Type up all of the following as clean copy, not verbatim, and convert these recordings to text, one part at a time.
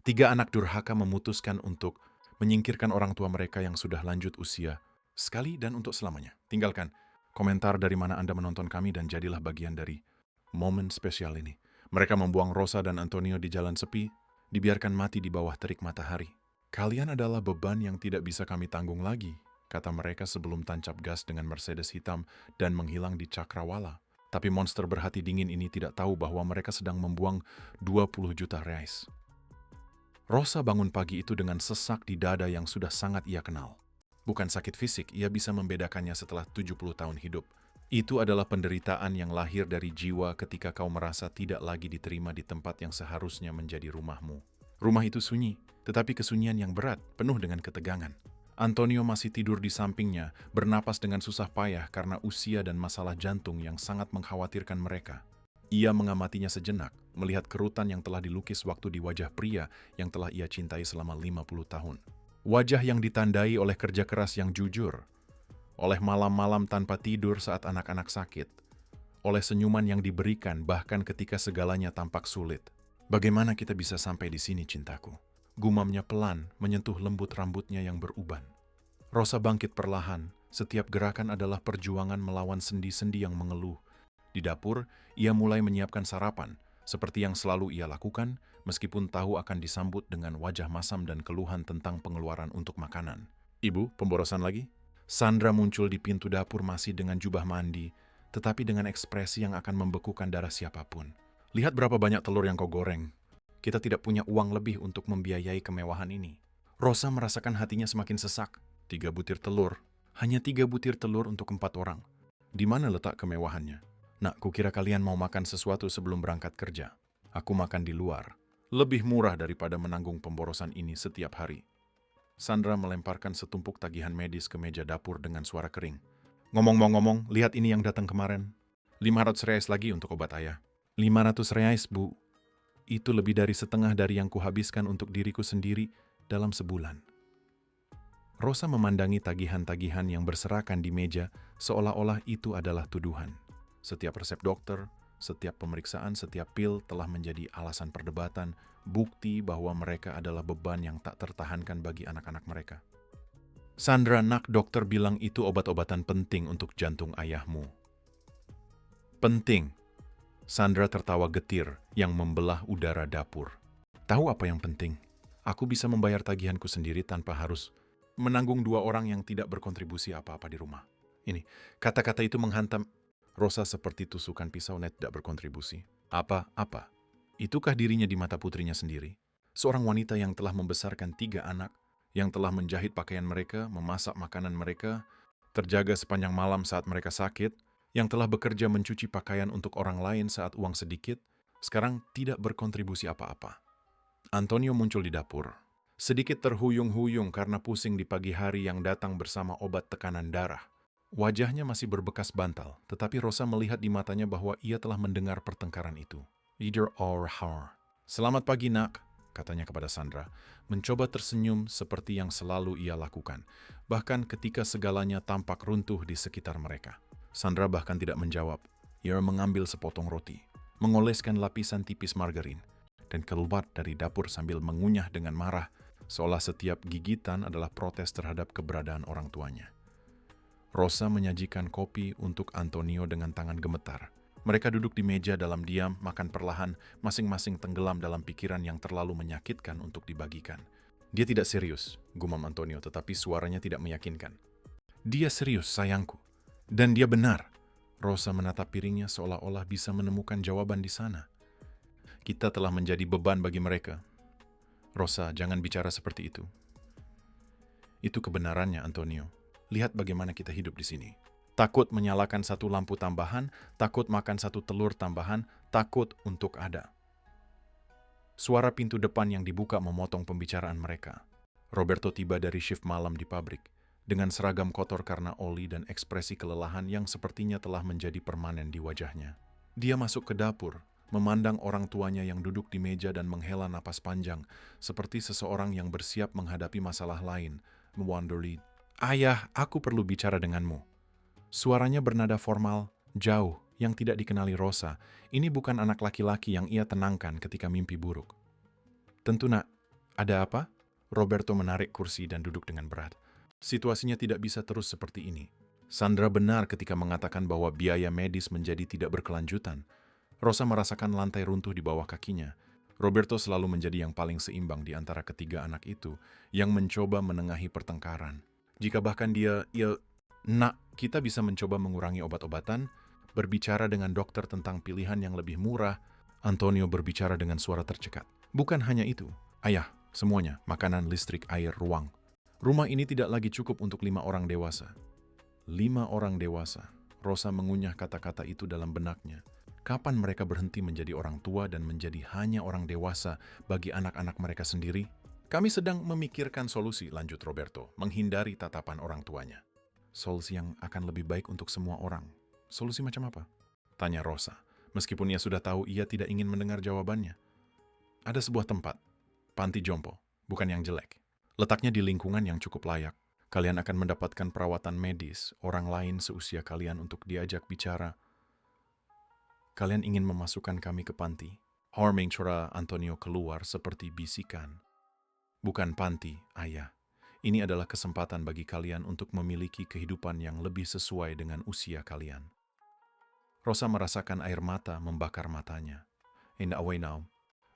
Tiga anak durhaka memutuskan untuk menyingkirkan orang tua mereka yang sudah lanjut usia, sekali dan untuk selamanya. Tinggalkan komentar dari mana Anda menonton kami dan jadilah bagian dari momen spesial ini. Mereka membuang Rosa dan Antonio di jalan sepi, dibiarkan mati di bawah terik matahari. Kalian adalah beban yang tidak bisa kami tanggung lagi, kata mereka sebelum tancap gas dengan Mercedes hitam dan menghilang di cakrawala. Tapi monster berhati dingin ini tidak tahu bahwa mereka sedang membuang 20 juta reais. Rosa bangun pagi itu dengan sesak di dada yang sudah sangat ia kenal. Bukan sakit fisik, ia bisa membedakannya setelah 70 tahun hidup. Itu adalah penderitaan yang lahir dari jiwa ketika kau merasa tidak lagi diterima di tempat yang seharusnya menjadi rumahmu. Rumah itu sunyi, tetapi kesunyian yang berat, penuh dengan ketegangan. Antonio masih tidur di sampingnya, bernapas dengan susah payah karena usia dan masalah jantung yang sangat mengkhawatirkan mereka. Ia mengamatinya sejenak, melihat kerutan yang telah dilukis waktu di wajah pria yang telah ia cintai selama 50 tahun. Wajah yang ditandai oleh kerja keras yang jujur, oleh malam-malam tanpa tidur saat anak-anak sakit, oleh senyuman yang diberikan bahkan ketika segalanya tampak sulit. Bagaimana kita bisa sampai di sini, cintaku? Gumamnya pelan, menyentuh lembut rambutnya yang beruban. Rosa bangkit perlahan, setiap gerakan adalah perjuangan melawan sendi-sendi yang mengeluh. Di dapur, ia mulai menyiapkan sarapan, seperti yang selalu ia lakukan, meskipun tahu akan disambut dengan wajah masam dan keluhan tentang pengeluaran untuk makanan. Ibu, pemborosan lagi? Sandra muncul di pintu dapur masih dengan jubah mandi, tetapi dengan ekspresi yang akan membekukan darah siapapun. Lihat berapa banyak telur yang kau goreng. Kita tidak punya uang lebih untuk membiayai kemewahan ini. Rosa merasakan hatinya semakin sesak. 3 butir telur. Hanya 3 butir telur untuk 4 orang. Di mana letak kemewahannya? Nak, kukira kalian mau makan sesuatu sebelum berangkat kerja. Aku makan di luar. Lebih murah daripada menanggung pemborosan ini setiap hari. Sandra melemparkan setumpuk tagihan medis ke meja dapur dengan suara kering. Ngomong-ngomong, lihat ini yang datang kemarin. 500 reais lagi untuk obat ayah. 500 reais, Bu. Itu lebih dari setengah dari yang kuhabiskan untuk diriku sendiri dalam sebulan. Rosa memandangi tagihan-tagihan yang berserakan di meja seolah-olah itu adalah tuduhan. Setiap resep dokter, setiap pemeriksaan, setiap pil telah menjadi alasan perdebatan, bukti bahwa mereka adalah beban yang tak tertahankan bagi anak-anak mereka. Sandra, nak, dokter bilang itu obat-obatan penting untuk jantung ayahmu. Penting. Sandra tertawa getir yang membelah udara dapur. Tahu apa yang penting? Aku bisa membayar tagihanku sendiri tanpa harus menanggung 2 orang yang tidak berkontribusi apa-apa di rumah. Ini, kata-kata itu menghantam Rosa seperti tusukan pisau net tidak berkontribusi. Apa? Itukah dirinya di mata putrinya sendiri? Seorang wanita yang telah membesarkan 3 anak, yang telah menjahit pakaian mereka, memasak makanan mereka, terjaga sepanjang malam saat mereka sakit, yang telah bekerja mencuci pakaian untuk orang lain saat uang sedikit, sekarang tidak berkontribusi apa-apa. Antonio muncul di dapur. Sedikit terhuyung-huyung karena pusing di pagi hari yang datang bersama obat tekanan darah. Wajahnya masih berbekas bantal, tetapi Rosa melihat di matanya bahwa ia telah mendengar pertengkaran itu. Either or her. Selamat pagi, nak, katanya kepada Sandra, mencoba tersenyum seperti yang selalu ia lakukan, bahkan ketika segalanya tampak runtuh di sekitar mereka. Sandra bahkan tidak menjawab. Ia mengambil sepotong roti, mengoleskan lapisan tipis margarin, dan keluar dari dapur sambil mengunyah dengan marah, seolah setiap gigitan adalah protes terhadap keberadaan orang tuanya. Rosa menyajikan kopi untuk Antonio dengan tangan gemetar. Mereka duduk di meja dalam diam, makan perlahan, masing-masing tenggelam dalam pikiran yang terlalu menyakitkan untuk dibagikan. Dia tidak serius, gumam Antonio, tetapi suaranya tidak meyakinkan. Dia serius, sayangku. Dan dia benar. Rosa menatap piringnya seolah-olah bisa menemukan jawaban di sana. Kita telah menjadi beban bagi mereka. Rosa, jangan bicara seperti itu. Itu kebenarannya, Antonio. Lihat bagaimana kita hidup di sini. Takut menyalakan satu lampu tambahan, takut makan satu telur tambahan, takut untuk ada. Suara pintu depan yang dibuka memotong pembicaraan mereka. Roberto tiba dari shift malam di pabrik, dengan seragam kotor karena oli dan ekspresi kelelahan yang sepertinya telah menjadi permanen di wajahnya. Dia masuk ke dapur, memandang orang tuanya yang duduk di meja dan menghela napas panjang, seperti seseorang yang bersiap menghadapi masalah lain, mewonderi, "Ayah, aku perlu bicara denganmu." Suaranya bernada formal, jauh, yang tidak dikenali Rosa. Ini bukan anak laki-laki yang ia tenangkan ketika mimpi buruk. "Tentu, nak, Ada apa? Roberto menarik kursi dan duduk dengan berat. Situasinya tidak bisa terus seperti ini. Sandra benar ketika mengatakan bahwa biaya medis menjadi tidak berkelanjutan. Rosa merasakan lantai runtuh di bawah kakinya. Roberto selalu menjadi yang paling seimbang di antara ketiga anak itu, yang mencoba menengahi pertengkaran. Jika bahkan nak, kita bisa mencoba mengurangi obat-obatan, berbicara dengan dokter tentang pilihan yang lebih murah. Antonio berbicara dengan suara tercekat. Bukan hanya itu, ayah, semuanya, makanan, listrik, air, ruang. Rumah ini tidak lagi cukup untuk 5 orang dewasa. 5 orang dewasa. Rosa mengunyah kata-kata itu dalam benaknya. Kapan mereka berhenti menjadi orang tua dan menjadi hanya orang dewasa bagi anak-anak mereka sendiri? Kami sedang memikirkan solusi, lanjut Roberto, menghindari tatapan orang tuanya. Solusi yang akan lebih baik untuk semua orang. Solusi macam apa? Tanya Rosa, meskipun ia sudah tahu ia tidak ingin mendengar jawabannya. Ada sebuah tempat, panti jompo, bukan yang jelek. Letaknya di lingkungan yang cukup layak. Kalian akan mendapatkan perawatan medis, orang lain seusia kalian untuk diajak bicara. Kalian ingin memasukkan kami ke panti? Horming suara Antonio keluar seperti bisikan. Bukan panti, ayah. Ini adalah kesempatan bagi kalian untuk memiliki kehidupan yang lebih sesuai dengan usia kalian. Rosa merasakan air mata membakar matanya. In a way now.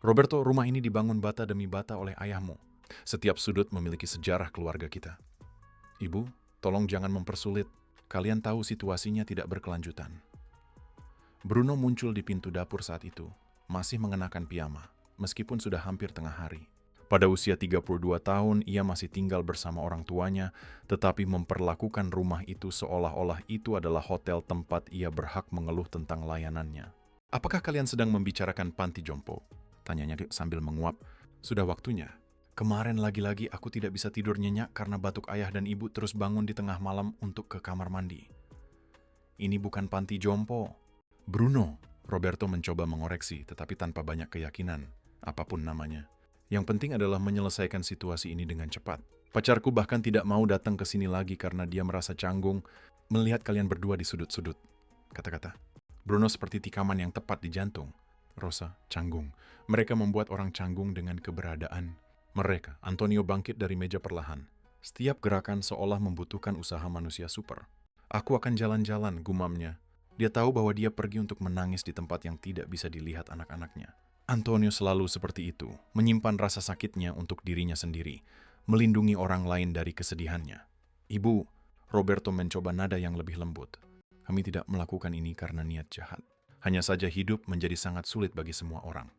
Roberto, rumah ini dibangun bata demi bata oleh ayahmu. Setiap sudut memiliki sejarah keluarga kita. Ibu, tolong jangan mempersulit. Kalian tahu situasinya tidak berkelanjutan. Bruno muncul di pintu dapur saat itu, masih mengenakan piyama, meskipun sudah hampir tengah hari. Pada usia 32 tahun, ia masih tinggal bersama orang tuanya, tetapi memperlakukan rumah itu seolah-olah itu adalah hotel tempat ia berhak mengeluh tentang layanannya. Apakah kalian sedang membicarakan panti jompo? Tanyanya sambil menguap. Sudah waktunya. Kemarin lagi-lagi aku tidak bisa tidur nyenyak karena batuk ayah dan ibu terus bangun di tengah malam untuk ke kamar mandi. Ini bukan panti jompo. Bruno, Roberto mencoba mengoreksi tetapi tanpa banyak keyakinan, apapun namanya. Yang penting adalah menyelesaikan situasi ini dengan cepat. Pacarku bahkan tidak mau datang ke sini lagi karena dia merasa canggung melihat kalian berdua di sudut-sudut. Kata-kata. Bruno seperti tikaman yang tepat di jantung. Rosa, canggung. Mereka membuat orang canggung dengan keberadaan mereka. Antonio bangkit dari meja perlahan. Setiap gerakan seolah membutuhkan usaha manusia super. Aku akan jalan-jalan, gumamnya. Dia tahu bahwa dia pergi untuk menangis di tempat yang tidak bisa dilihat anak-anaknya. Antonio selalu seperti itu, menyimpan rasa sakitnya untuk dirinya sendiri, melindungi orang lain dari kesedihannya. Ibu, Roberto mencoba nada yang lebih lembut. Kami tidak melakukan ini karena niat jahat. Hanya saja hidup menjadi sangat sulit bagi semua orang.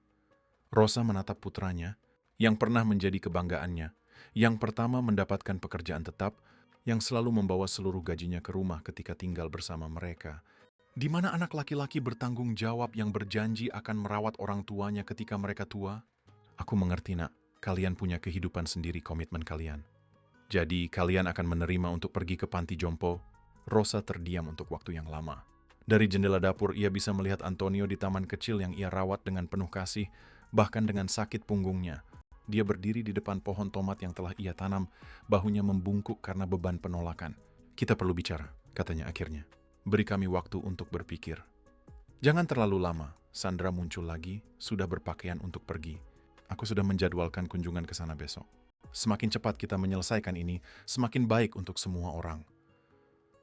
Rosa menatap putranya, yang pernah menjadi kebanggaannya, yang pertama mendapatkan pekerjaan tetap, yang selalu membawa seluruh gajinya ke rumah ketika tinggal bersama mereka. Di mana anak laki-laki bertanggung jawab yang berjanji akan merawat orang tuanya ketika mereka tua? Aku mengerti, nak. Kalian punya kehidupan sendiri, komitmen kalian. Jadi, kalian akan menerima untuk pergi ke panti jompo? Rosa terdiam untuk waktu yang lama. Dari jendela dapur, ia bisa melihat Antonio di taman kecil yang ia rawat dengan penuh kasih, bahkan dengan sakit punggungnya. Dia berdiri di depan pohon tomat yang telah ia tanam, bahunya membungkuk karena beban penolakan. Kita perlu bicara, katanya akhirnya. Beri kami waktu untuk berpikir. Jangan terlalu lama. Sandra muncul lagi, sudah berpakaian untuk pergi. Aku sudah menjadwalkan kunjungan ke sana besok. Semakin cepat kita menyelesaikan ini, semakin baik untuk semua orang.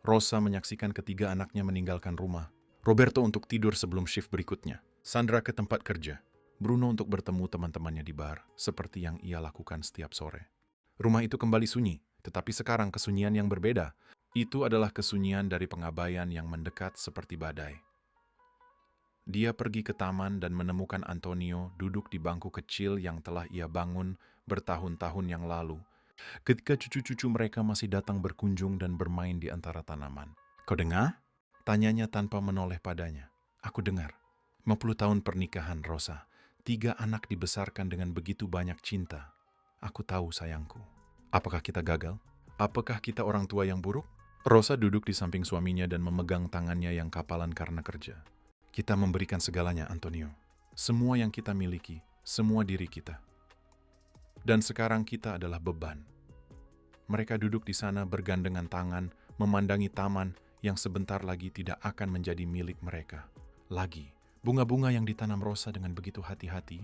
Rosa menyaksikan ketiga anaknya meninggalkan rumah. Roberto untuk tidur sebelum shift berikutnya. Sandra ke tempat kerja. Bruno untuk bertemu teman-temannya di bar, seperti yang ia lakukan setiap sore. Rumah itu kembali sunyi, tetapi sekarang kesunyian yang berbeda. Itu adalah kesunyian dari pengabaian yang mendekat seperti badai. Dia pergi ke taman dan menemukan Antonio duduk di bangku kecil yang telah ia bangun bertahun-tahun yang lalu, ketika cucu-cucu mereka masih datang berkunjung dan bermain di antara tanaman. Kau dengar? Tanyanya tanpa menoleh padanya. Aku dengar. 50 tahun pernikahan, Rosa. 3 anak dibesarkan dengan begitu banyak cinta. Aku tahu, sayangku. Apakah kita gagal? Apakah kita orang tua yang buruk? Rosa duduk di samping suaminya dan memegang tangannya yang kapalan karena kerja. Kita memberikan segalanya, Antonio. Semua yang kita miliki, semua diri kita. Dan sekarang kita adalah beban. Mereka duduk di sana bergandengan tangan, memandangi taman yang sebentar lagi tidak akan menjadi milik mereka. Lagi, bunga-bunga yang ditanam Rosa dengan begitu hati-hati.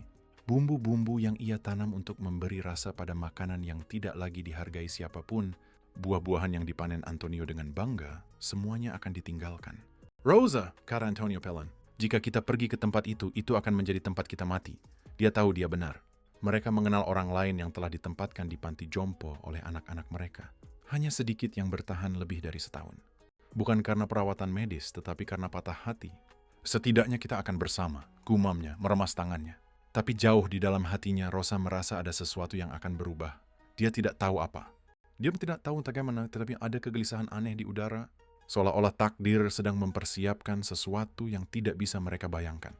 Bumbu-bumbu yang ia tanam untuk memberi rasa pada makanan yang tidak lagi dihargai siapapun, buah-buahan yang dipanen Antonio dengan bangga, semuanya akan ditinggalkan. "Rosa," kata Antonio pelan, "jika kita pergi ke tempat itu akan menjadi tempat kita mati." Dia tahu dia benar. Mereka mengenal orang lain yang telah ditempatkan di panti jompo oleh anak-anak mereka. Hanya sedikit yang bertahan lebih dari setahun. Bukan karena perawatan medis, tetapi karena patah hati. "Setidaknya kita akan bersama," gumamnya, meremas tangannya. Tapi jauh di dalam hatinya, Rosa merasa ada sesuatu yang akan berubah. Dia tidak tahu apa. Dia tidak tahu bagaimana, tetapi ada kegelisahan aneh di udara, seolah-olah takdir sedang mempersiapkan sesuatu yang tidak bisa mereka bayangkan.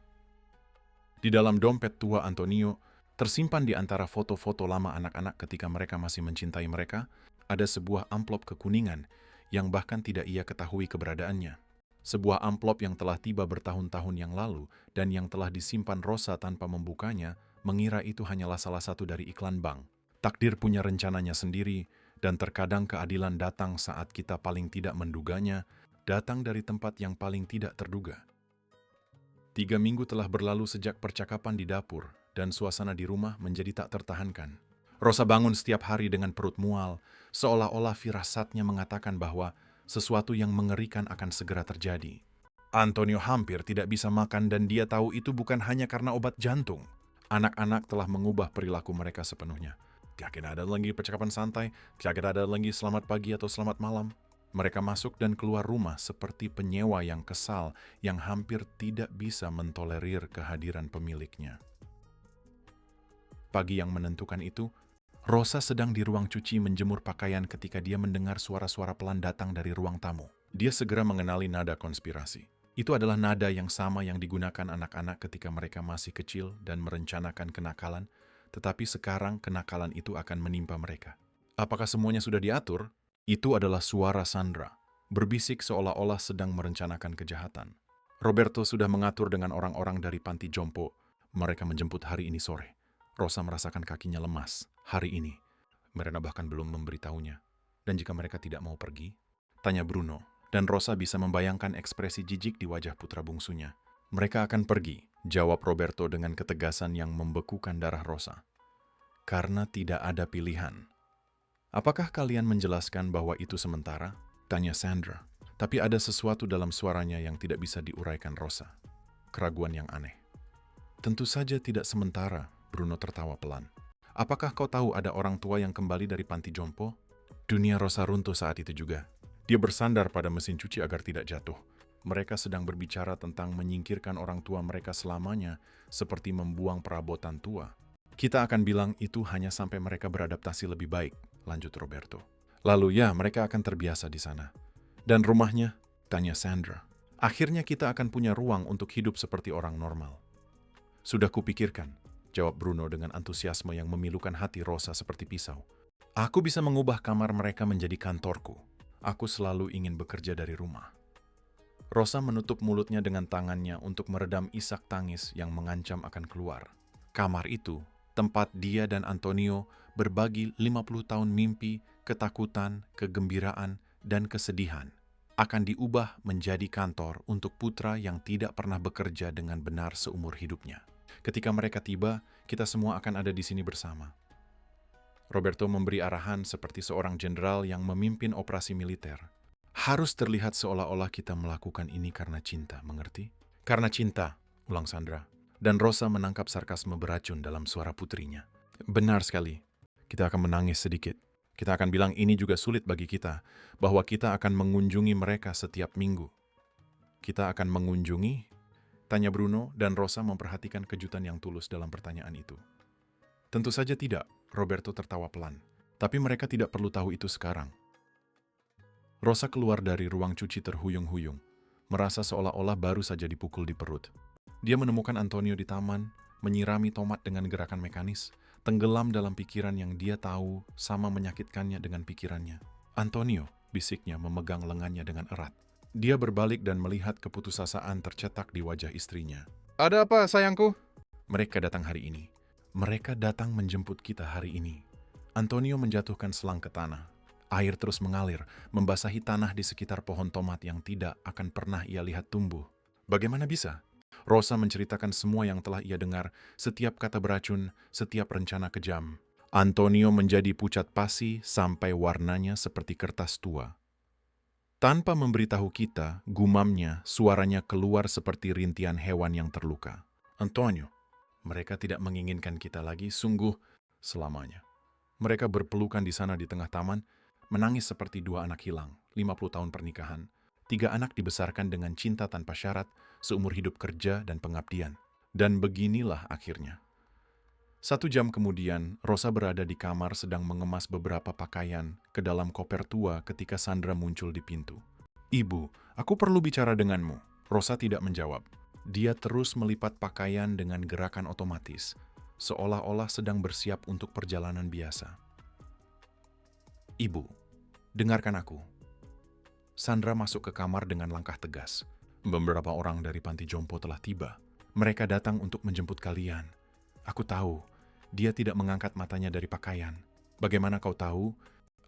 Di dalam dompet tua Antonio, tersimpan di antara foto-foto lama anak-anak ketika mereka masih mencintai mereka, ada sebuah amplop kekuningan yang bahkan tidak ia ketahui keberadaannya. Sebuah amplop yang telah tiba bertahun-tahun yang lalu dan yang telah disimpan Rosa tanpa membukanya, mengira itu hanyalah salah satu dari iklan bank. Takdir punya rencananya sendiri, dan terkadang keadilan datang saat kita paling tidak menduganya, datang dari tempat yang paling tidak terduga. 3 minggu telah berlalu sejak percakapan di dapur, dan suasana di rumah menjadi tak tertahankan. Rosa bangun setiap hari dengan perut mual, seolah-olah firasatnya mengatakan bahwa sesuatu yang mengerikan akan segera terjadi. Antonio hampir tidak bisa makan dan dia tahu itu bukan hanya karena obat jantung. Anak-anak telah mengubah perilaku mereka sepenuhnya. Tidak ada lagi percakapan santai, tidak ada lagi selamat pagi atau selamat malam. Mereka masuk dan keluar rumah seperti penyewa yang kesal yang hampir tidak bisa mentolerir kehadiran pemiliknya. Pagi yang menentukan itu, Rosa sedang di ruang cuci menjemur pakaian ketika dia mendengar suara-suara pelan datang dari ruang tamu. Dia segera mengenali nada konspirasi. Itu adalah nada yang sama yang digunakan anak-anak ketika mereka masih kecil dan merencanakan kenakalan, tetapi sekarang kenakalan itu akan menimpa mereka. Apakah semuanya sudah diatur? Itu adalah suara Sandra, berbisik seolah-olah sedang merencanakan kejahatan. Roberto sudah mengatur dengan orang-orang dari panti jompo. Mereka menjemput hari ini sore. Rosa merasakan kakinya lemas hari ini. Mereka bahkan belum memberitahunya. Dan jika mereka tidak mau pergi? Tanya Bruno. Dan Rosa bisa membayangkan ekspresi jijik di wajah putra bungsunya. Mereka akan pergi, jawab Roberto dengan ketegasan yang membekukan darah Rosa. Karena tidak ada pilihan. Apakah kalian menjelaskan bahwa itu sementara? Tanya Sandra. Tapi ada sesuatu dalam suaranya yang tidak bisa diuraikan Rosa. Keraguan yang aneh. Tentu saja tidak sementara, Bruno tertawa pelan. Apakah kau tahu ada orang tua yang kembali dari panti jompo? Dunia Rosa runtuh saat itu juga. Dia bersandar pada mesin cuci agar tidak jatuh. Mereka sedang berbicara tentang menyingkirkan orang tua mereka selamanya, seperti membuang perabotan tua. Kita akan bilang itu hanya sampai mereka beradaptasi lebih baik, lanjut Roberto. Lalu ya, mereka akan terbiasa di sana. Dan rumahnya? Tanya Sandra. Akhirnya kita akan punya ruang untuk hidup seperti orang normal. Sudah kupikirkan, jawab Bruno dengan antusiasme yang memilukan hati Rosa seperti pisau. Aku bisa mengubah kamar mereka menjadi kantorku. Aku selalu ingin bekerja dari rumah. Rosa menutup mulutnya dengan tangannya untuk meredam isak tangis yang mengancam akan keluar. Kamar itu, tempat dia dan Antonio berbagi 50 tahun mimpi, ketakutan, kegembiraan, dan kesedihan, akan diubah menjadi kantor untuk putra yang tidak pernah bekerja dengan benar seumur hidupnya. Ketika mereka tiba, kita semua akan ada di sini bersama. Roberto memberi arahan seperti seorang jenderal yang memimpin operasi militer. Harus terlihat seolah-olah kita melakukan ini karena cinta, mengerti? Karena cinta, ulang Sandra. Dan Rosa menangkap sarkasme beracun dalam suara putrinya. Benar sekali, kita akan menangis sedikit. Kita akan bilang ini juga sulit bagi kita, bahwa kita akan mengunjungi mereka setiap minggu. Kita akan mengunjungi? Tanya Bruno, dan Rosa memperhatikan kejutan yang tulus dalam pertanyaan itu. Tentu saja tidak, Roberto tertawa pelan. Tapi mereka tidak perlu tahu itu sekarang. Rosa keluar dari ruang cuci terhuyung-huyung, merasa seolah-olah baru saja dipukul di perut. Dia menemukan Antonio di taman, menyirami tomat dengan gerakan mekanis, tenggelam dalam pikiran yang dia tahu sama menyakitkannya dengan pikirannya. Antonio, bisiknya memegang lengannya dengan erat. Dia berbalik dan melihat keputusasaan tercetak di wajah istrinya. Ada apa, sayangku? Mereka datang hari ini. Mereka datang menjemput kita hari ini. Antonio menjatuhkan selang ke tanah. Air terus mengalir, membasahi tanah di sekitar pohon tomat yang tidak akan pernah ia lihat tumbuh. Bagaimana bisa? Rosa menceritakan semua yang telah ia dengar, setiap kata beracun, setiap rencana kejam. Antonio menjadi pucat pasi sampai warnanya seperti kertas tua. Tanpa memberitahu kita, gumamnya, suaranya keluar seperti rintian hewan yang terluka. Antonio, mereka tidak menginginkan kita lagi, sungguh selamanya. Mereka berpelukan di sana di tengah taman, menangis seperti dua anak hilang, 50 tahun pernikahan. 3 anak dibesarkan dengan cinta tanpa syarat, seumur hidup kerja dan pengabdian. Dan beginilah akhirnya. 1 jam kemudian, Rosa berada di kamar sedang mengemas beberapa pakaian ke dalam koper tua ketika Sandra muncul di pintu. "Ibu, aku perlu bicara denganmu." Rosa tidak menjawab. Dia terus melipat pakaian dengan gerakan otomatis, seolah-olah sedang bersiap untuk perjalanan biasa. "Ibu, dengarkan aku." Sandra masuk ke kamar dengan langkah tegas. "Beberapa orang dari panti jompo telah tiba. Mereka datang untuk menjemput kalian. Aku tahu, dia tidak mengangkat matanya dari pakaian. Bagaimana kau tahu?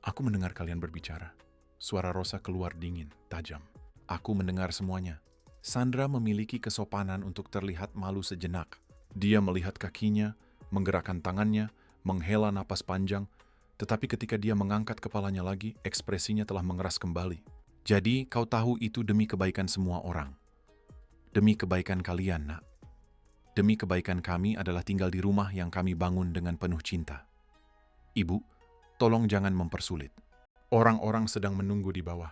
Aku mendengar kalian berbicara." Suara Rosa keluar dingin, tajam. "Aku mendengar semuanya." Sandra memiliki kesopanan untuk terlihat malu sejenak. Dia melihat kakinya, menggerakkan tangannya, menghela napas panjang, tetapi ketika dia mengangkat kepalanya lagi, ekspresinya telah mengeras kembali. "Jadi kau tahu itu demi kebaikan semua orang. Demi kebaikan kalian, nak. Demi kebaikan kami adalah tinggal di rumah yang kami bangun dengan penuh cinta. Ibu, tolong jangan mempersulit. Orang-orang sedang menunggu di bawah."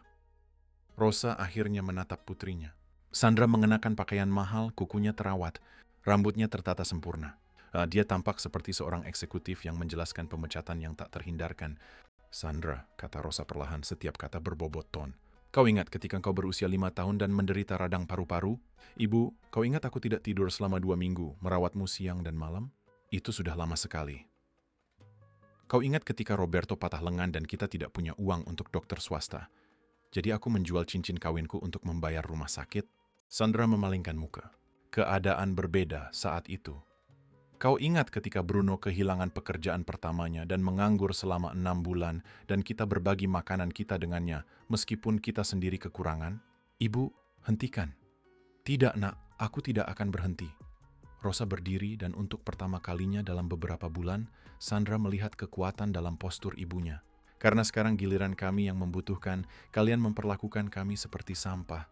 Rosa akhirnya menatap putrinya. Sandra mengenakan pakaian mahal, kukunya terawat, rambutnya tertata sempurna. Dia tampak seperti seorang eksekutif yang menjelaskan pemecatan yang tak terhindarkan. "Sandra," kata Rosa perlahan, setiap kata berbobot ton. "Kau ingat ketika kau berusia 5 tahun dan menderita radang paru-paru? Ibu, kau ingat aku tidak tidur selama 2 minggu, merawatmu siang dan malam? Itu sudah lama sekali. Kau ingat ketika Roberto patah lengan dan kita tidak punya uang untuk dokter swasta? Jadi aku menjual cincin kawinku untuk membayar rumah sakit?" Sandra memalingkan muka. Keadaan berbeda saat itu. "Kau ingat ketika Bruno kehilangan pekerjaan pertamanya dan menganggur selama 6 bulan dan kita berbagi makanan kita dengannya meskipun kita sendiri kekurangan?" "Ibu, hentikan." "Tidak, nak, aku tidak akan berhenti." Rosa berdiri dan untuk pertama kalinya dalam beberapa bulan, Sandra melihat kekuatan dalam postur ibunya. "Karena sekarang giliran kami yang membutuhkan, kalian memperlakukan kami seperti sampah."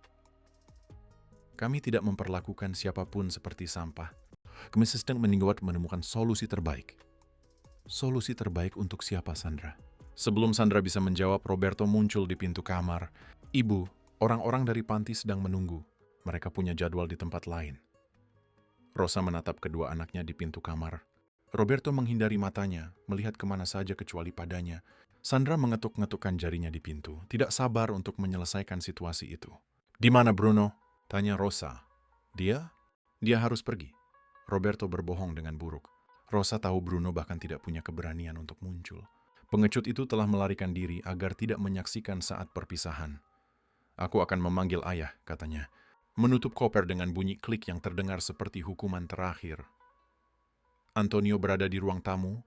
"Kami tidak memperlakukan siapapun seperti sampah. Kami sedang menemukan solusi terbaik." "Solusi terbaik untuk siapa, Sandra?" Sebelum Sandra bisa menjawab, Roberto muncul di pintu kamar. "Ibu, orang-orang dari panti sedang menunggu. Mereka punya jadwal di tempat lain." Rosa menatap kedua anaknya di pintu kamar. Roberto menghindari matanya, melihat kemana saja kecuali padanya. Sandra mengetuk-ngetukkan jarinya di pintu, tidak sabar untuk menyelesaikan situasi itu. "Di mana Bruno?" tanya Rosa. Dia harus pergi." Roberto berbohong dengan buruk. Rosa tahu Bruno bahkan tidak punya keberanian untuk muncul. Pengecut itu telah melarikan diri agar tidak menyaksikan saat perpisahan. "Aku akan memanggil ayah," katanya. Menutup koper dengan bunyi klik yang terdengar seperti hukuman terakhir. Antonio berada di ruang tamu,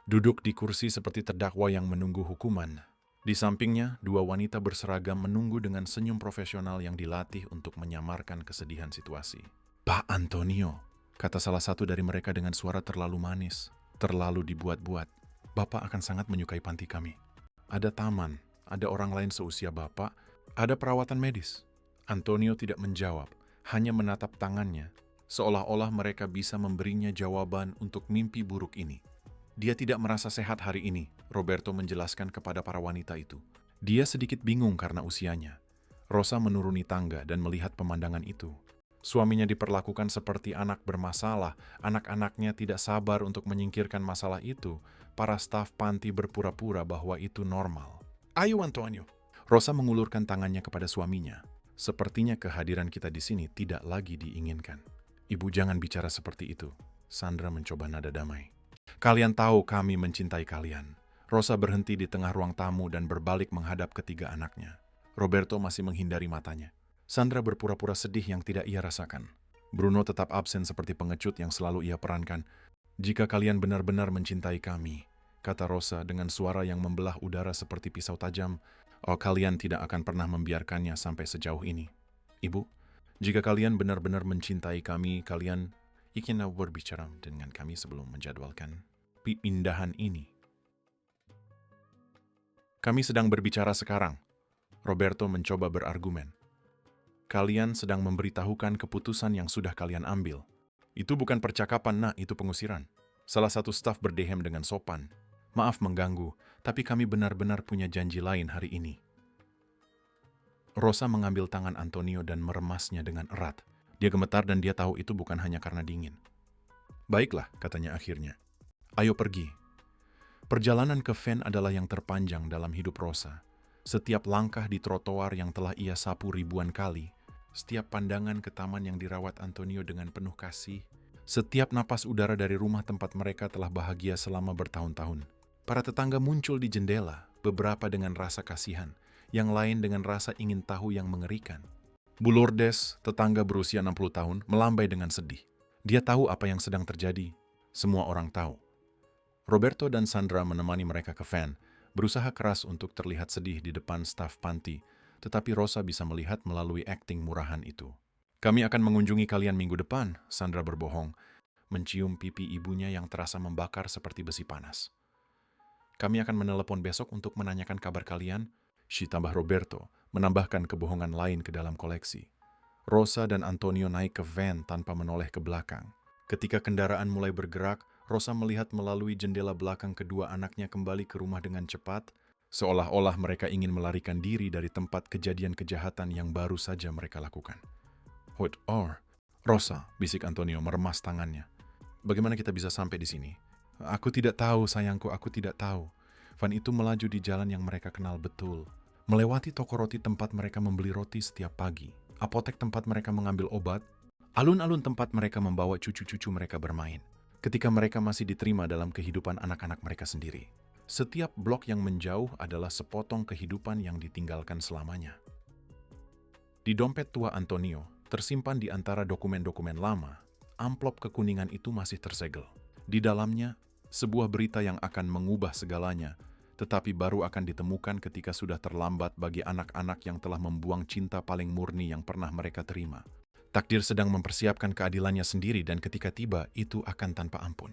duduk di kursi seperti terdakwa yang menunggu hukuman. Di sampingnya, 2 wanita berseragam menunggu dengan senyum profesional yang dilatih untuk menyamarkan kesedihan situasi. "Pak Antonio," kata salah satu dari mereka dengan suara terlalu manis, terlalu dibuat-buat. "Bapak akan sangat menyukai panti kami. Ada taman, ada orang lain seusia Bapak, ada perawatan medis." Antonio tidak menjawab, hanya menatap tangannya, seolah-olah mereka bisa memberinya jawaban untuk mimpi buruk ini. "Dia tidak merasa sehat hari ini," Roberto menjelaskan kepada para wanita itu. "Dia sedikit bingung karena usianya." Rosa menuruni tangga dan melihat pemandangan itu. Suaminya diperlakukan seperti anak bermasalah, anak-anaknya tidak sabar untuk menyingkirkan masalah itu. Para staf panti berpura-pura bahwa itu normal. "Ayo Antonio." Rosa mengulurkan tangannya kepada suaminya. "Sepertinya kehadiran kita di sini tidak lagi diinginkan." "Ibu jangan bicara seperti itu." Sandra mencoba nada damai. "Kalian tahu kami mencintai kalian." Rosa berhenti di tengah ruang tamu dan berbalik menghadap ketiga anaknya. Roberto masih menghindari matanya. Sandra berpura-pura sedih yang tidak ia rasakan. Bruno tetap absen seperti pengecut yang selalu ia perankan. "Jika kalian benar-benar mencintai kami," kata Rosa dengan suara yang membelah udara seperti pisau tajam, "kalian tidak akan pernah membiarkannya sampai sejauh ini." "Ibu, Jika kalian benar-benar mencintai kami, kalian ingin berbicara dengan kami sebelum menjadwalkan pindahan ini. Kami sedang berbicara sekarang. Roberto mencoba berargumen. Kalian sedang memberitahukan keputusan yang sudah kalian ambil. Itu bukan percakapan, nah, itu pengusiran. Salah satu staf berdehem dengan sopan. Maaf mengganggu, tapi kami benar-benar punya janji lain hari ini. Rosa mengambil tangan Antonio dan meremasnya dengan erat. Dia gemetar dan dia tahu itu bukan hanya karena dingin. Baiklah, katanya akhirnya. Ayo pergi. Perjalanan ke Van adalah yang terpanjang dalam hidup Rosa. Setiap langkah di trotoar yang telah ia sapu ribuan kali, setiap pandangan ke taman yang dirawat Antonio dengan penuh kasih, setiap napas udara dari rumah tempat mereka telah bahagia selama bertahun-tahun. Para tetangga muncul di jendela, beberapa dengan rasa kasihan, yang lain dengan rasa ingin tahu yang mengerikan. Bu Lourdes, tetangga berusia 60 tahun, melambai dengan sedih. Dia tahu apa yang sedang terjadi. Semua orang tahu. Roberto dan Sandra menemani mereka ke Van, berusaha keras untuk terlihat sedih di depan staf panti, tetapi Rosa bisa melihat melalui akting murahan itu. Kami akan mengunjungi kalian minggu depan, Sandra berbohong, mencium pipi ibunya yang terasa membakar seperti besi panas. Kami akan menelepon besok untuk menanyakan kabar kalian, tambah Roberto, menambahkan kebohongan lain ke dalam koleksi. Rosa dan Antonio naik ke van tanpa menoleh ke belakang. Ketika kendaraan mulai bergerak, Rosa melihat melalui jendela belakang kedua anaknya kembali ke rumah dengan cepat, seolah-olah mereka ingin melarikan diri dari tempat kejadian kejahatan yang baru saja mereka lakukan. What are? Rosa, bisik Antonio meremas tangannya. Bagaimana kita bisa sampai di sini? Aku tidak tahu, sayangku, aku tidak tahu. Van itu melaju di jalan yang mereka kenal betul. Melewati toko roti tempat mereka membeli roti setiap pagi, apotek tempat mereka mengambil obat, alun-alun tempat mereka membawa cucu-cucu mereka bermain. Ketika mereka masih diterima dalam kehidupan anak-anak mereka sendiri. Setiap blok yang menjauh adalah sepotong kehidupan yang ditinggalkan selamanya. Di dompet tua Antonio, tersimpan di antara dokumen-dokumen lama, amplop kekuningan itu masih tersegel. Di dalamnya, sebuah berita yang akan mengubah segalanya, tetapi baru akan ditemukan ketika sudah terlambat bagi anak-anak yang telah membuang cinta paling murni yang pernah mereka terima. Takdir sedang mempersiapkan keadilannya sendiri dan ketika tiba, itu akan tanpa ampun.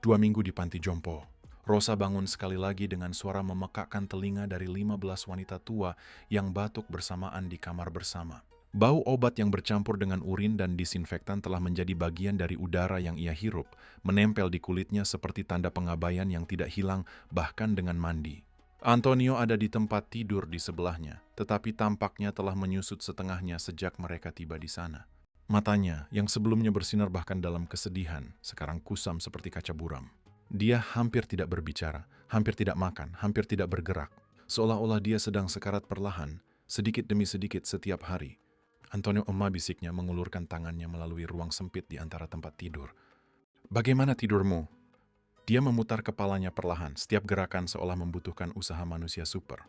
2 minggu di panti jompo, Rosa bangun sekali lagi dengan suara memekakkan telinga dari 15 wanita tua yang batuk bersamaan di kamar bersama. Bau obat yang bercampur dengan urin dan disinfektan telah menjadi bagian dari udara yang ia hirup, menempel di kulitnya seperti tanda pengabaian yang tidak hilang bahkan dengan mandi. Antonio ada di tempat tidur di sebelahnya, tetapi tampaknya telah menyusut setengahnya sejak mereka tiba di sana. Matanya, yang sebelumnya bersinar bahkan dalam kesedihan, sekarang kusam seperti kaca buram. Dia hampir tidak berbicara, hampir tidak makan, hampir tidak bergerak. Seolah-olah dia sedang sekarat perlahan, sedikit demi sedikit setiap hari. Antonio, bisiknya mengulurkan tangannya melalui ruang sempit di antara tempat tidur. Bagaimana tidurmu? Dia memutar kepalanya perlahan, setiap gerakan seolah membutuhkan usaha manusia super.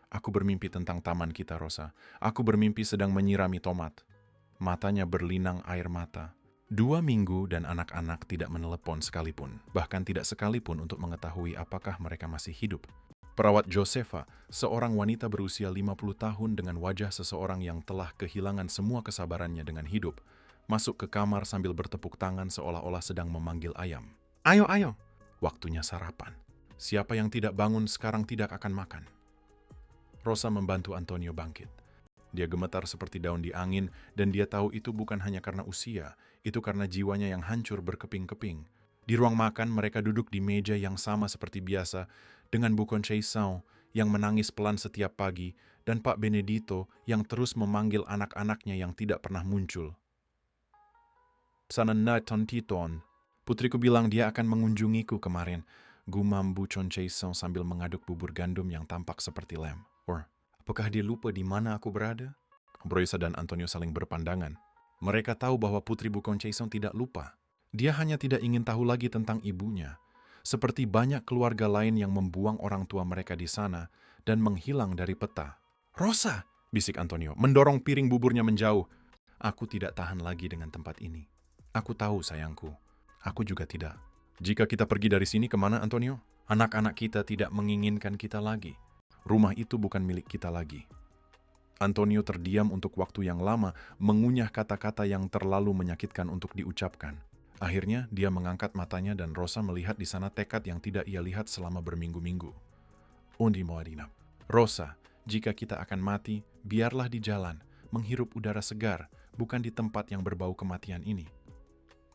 Aku bermimpi tentang taman kita, Rosa. Aku bermimpi sedang menyirami tomat. Matanya berlinang air mata. 2 minggu dan anak-anak tidak menelepon sekalipun, bahkan tidak sekalipun untuk mengetahui apakah mereka masih hidup. Perawat Josefa, seorang wanita berusia 50 tahun dengan wajah seseorang yang telah kehilangan semua kesabarannya dengan hidup, masuk ke kamar sambil bertepuk tangan seolah-olah sedang memanggil ayam. Ayo, ayo! Waktunya sarapan. Siapa yang tidak bangun sekarang tidak akan makan. Rosa membantu Antonio bangkit. Dia gemetar seperti daun di angin dan dia tahu itu bukan hanya karena usia, itu karena jiwanya yang hancur berkeping-keping. Di ruang makan mereka duduk di meja yang sama seperti biasa dengan Bu Conceição yang menangis pelan setiap pagi dan Pak Benedito yang terus memanggil anak-anaknya yang tidak pernah muncul. Sana na tontiton. Putriku bilang dia akan mengunjungiku kemarin, gumam Bu Conceição sambil mengaduk bubur gandum yang tampak seperti lem. Apakah dia lupa di mana aku berada? Broisa dan Antonio saling berpandangan. Mereka tahu bahwa Putri Bu Conceição tidak lupa. Dia hanya tidak ingin tahu lagi tentang ibunya. Seperti banyak keluarga lain yang membuang orang tua mereka di sana dan menghilang dari peta. Rosa! Bisik Antonio, mendorong piring buburnya menjauh. Aku tidak tahan lagi dengan tempat ini. Aku tahu, sayangku. Aku juga tidak. Jika kita pergi dari sini kemana, Antonio? Anak-anak kita tidak menginginkan kita lagi. Rumah itu bukan milik kita lagi. Antonio terdiam untuk waktu yang lama, mengunyah kata-kata yang terlalu menyakitkan untuk diucapkan. Akhirnya, dia mengangkat matanya dan Rosa melihat di sana tekad yang tidak ia lihat selama berminggu-minggu. Undi Moadina. Rosa, jika kita akan mati, biarlah di jalan, menghirup udara segar, bukan di tempat yang berbau kematian ini.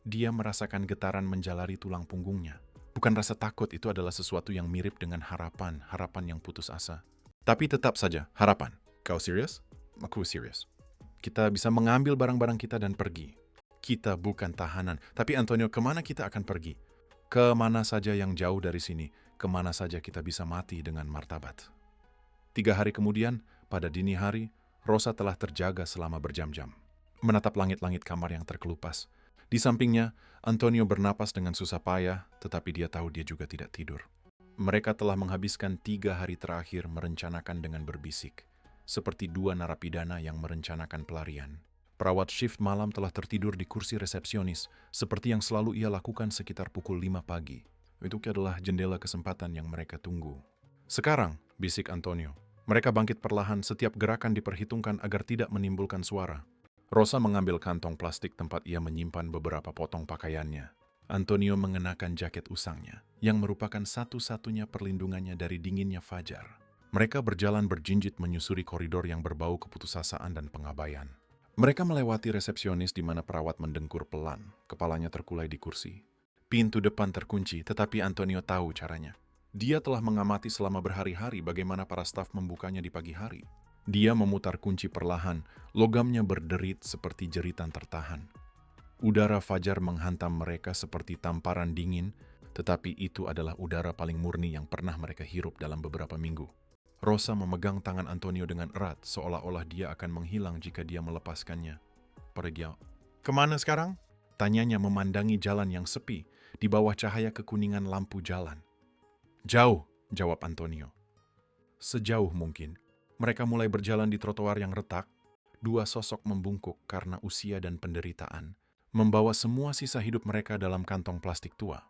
Dia merasakan getaran menjalari tulang punggungnya. Bukan rasa takut, itu adalah sesuatu yang mirip dengan harapan yang putus asa. Tapi tetap saja, harapan. Kau serius? Aku serius. Kita bisa mengambil barang-barang kita dan pergi. Kita bukan tahanan. Tapi Antonio, kemana kita akan pergi? Kemana saja yang jauh dari sini, kemana saja kita bisa mati dengan martabat. 3 hari kemudian, pada dini hari, Rosa telah terjaga selama berjam-jam. Menatap langit-langit kamar yang terkelupas. Di sampingnya, Antonio bernapas dengan susah payah, tetapi dia tahu dia juga tidak tidur. Mereka telah menghabiskan 3 hari terakhir merencanakan dengan berbisik. Seperti 2 narapidana yang merencanakan pelarian. Perawat shift malam telah tertidur di kursi resepsionis, seperti yang selalu ia lakukan sekitar pukul 5 pagi. Itu adalah jendela kesempatan yang mereka tunggu. Sekarang, bisik Antonio, mereka bangkit perlahan, setiap gerakan diperhitungkan agar tidak menimbulkan suara. Rosa mengambil kantong plastik tempat ia menyimpan beberapa potong pakaiannya. Antonio mengenakan jaket usangnya, yang merupakan satu-satunya perlindungannya dari dinginnya fajar. Mereka berjalan berjinjit menyusuri koridor yang berbau keputusasaan dan pengabaian. Mereka melewati resepsionis di mana perawat mendengkur pelan, kepalanya terkulai di kursi. Pintu depan terkunci, tetapi Antonio tahu caranya. Dia telah mengamati selama berhari-hari bagaimana para staf membukanya di pagi hari. Dia memutar kunci perlahan, logamnya berderit seperti jeritan tertahan. Udara fajar menghantam mereka seperti tamparan dingin, tetapi itu adalah udara paling murni yang pernah mereka hirup dalam beberapa minggu. Rosa memegang tangan Antonio dengan erat, seolah-olah dia akan menghilang jika dia melepaskannya. Pergi. Kemana sekarang? Tanyanya memandangi jalan yang sepi, di bawah cahaya kekuningan lampu jalan. Jauh, jawab Antonio. Sejauh mungkin. Mereka mulai berjalan di trotoar yang retak. 2 sosok membungkuk karena usia dan penderitaan, membawa semua sisa hidup mereka dalam kantong plastik tua.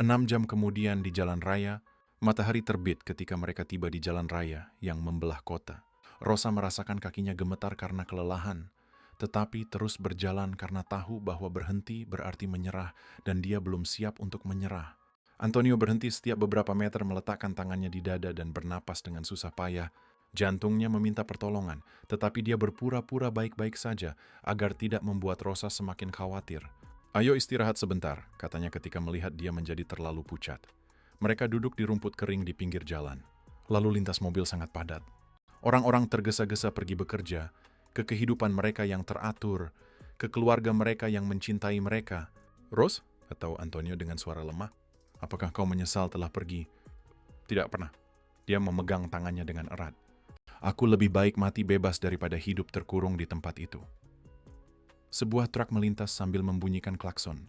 6 jam kemudian di jalan raya, matahari terbit ketika mereka tiba di jalan raya yang membelah kota. Rosa merasakan kakinya gemetar karena kelelahan, tetapi terus berjalan karena tahu bahwa berhenti berarti menyerah dan dia belum siap untuk menyerah. Antonio berhenti setiap beberapa meter, meletakkan tangannya di dada dan bernapas dengan susah payah. Jantungnya meminta pertolongan, tetapi dia berpura-pura baik-baik saja agar tidak membuat Rosa semakin khawatir. Ayo istirahat sebentar, katanya ketika melihat dia menjadi terlalu pucat. Mereka duduk di rumput kering di pinggir jalan. Lalu lintas mobil sangat padat. Orang-orang tergesa-gesa pergi bekerja, ke kehidupan mereka yang teratur, ke keluarga mereka yang mencintai mereka. Ros? Atau Antonio dengan suara lemah. Apakah kau menyesal telah pergi? Tidak pernah. Dia memegang tangannya dengan erat. Aku lebih baik mati bebas daripada hidup terkurung di tempat itu. Sebuah truk melintas sambil membunyikan klakson,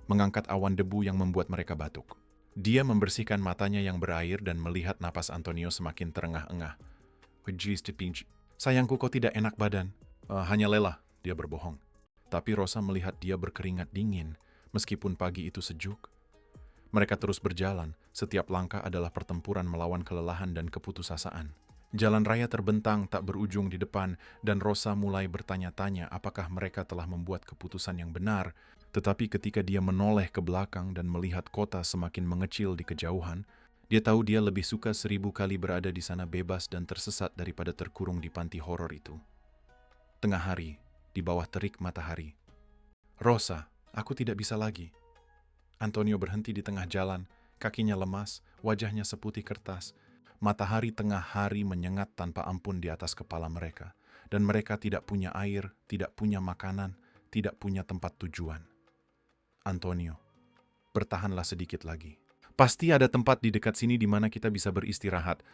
mengangkat awan debu yang membuat mereka batuk. Dia membersihkan matanya yang berair dan melihat napas Antonio semakin terengah-engah. Sayangku, kau tidak enak badan. Hanya lelah, dia berbohong. Tapi Rosa melihat dia berkeringat dingin, meskipun pagi itu sejuk. Mereka terus berjalan, setiap langkah adalah pertempuran melawan kelelahan dan keputusasaan. Jalan raya terbentang tak berujung di depan, dan Rosa mulai bertanya-tanya apakah mereka telah membuat keputusan yang benar. Tetapi ketika dia menoleh ke belakang dan melihat kota semakin mengecil di kejauhan, dia tahu dia lebih suka 1000 kali berada di sana bebas dan tersesat daripada terkurung di panti horor itu. Tengah hari, di bawah terik matahari. Rosa, aku tidak bisa lagi. Antonio berhenti di tengah jalan, kakinya lemas, wajahnya seputih kertas. Matahari tengah hari menyengat tanpa ampun di atas kepala mereka, dan mereka tidak punya air, tidak punya makanan, tidak punya tempat tujuan. Antonio, bertahanlah sedikit lagi. Pasti ada tempat di dekat sini di mana kita bisa beristirahat.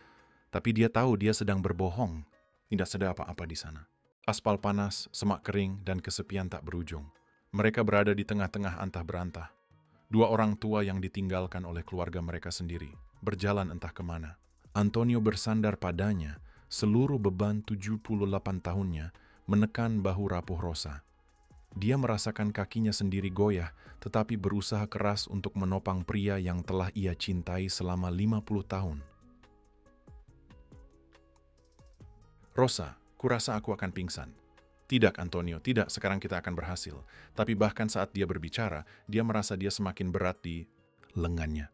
Tapi dia tahu dia sedang berbohong. Tidak ada apa-apa di sana. Aspal panas, semak kering, dan kesepian tak berujung. Mereka berada di tengah-tengah antah berantah. 2 orang tua yang ditinggalkan oleh keluarga mereka sendiri, berjalan entah kemana. Antonio bersandar padanya, seluruh beban 78 tahunnya menekan bahu rapuh Rosa. Dia merasakan kakinya sendiri goyah, tetapi berusaha keras untuk menopang pria yang telah ia cintai selama 50 tahun. Rosa, Kurasa aku akan pingsan. Tidak, Antonio, tidak, sekarang kita akan berhasil. Tapi bahkan saat dia berbicara, dia merasa dia semakin berat di lengannya.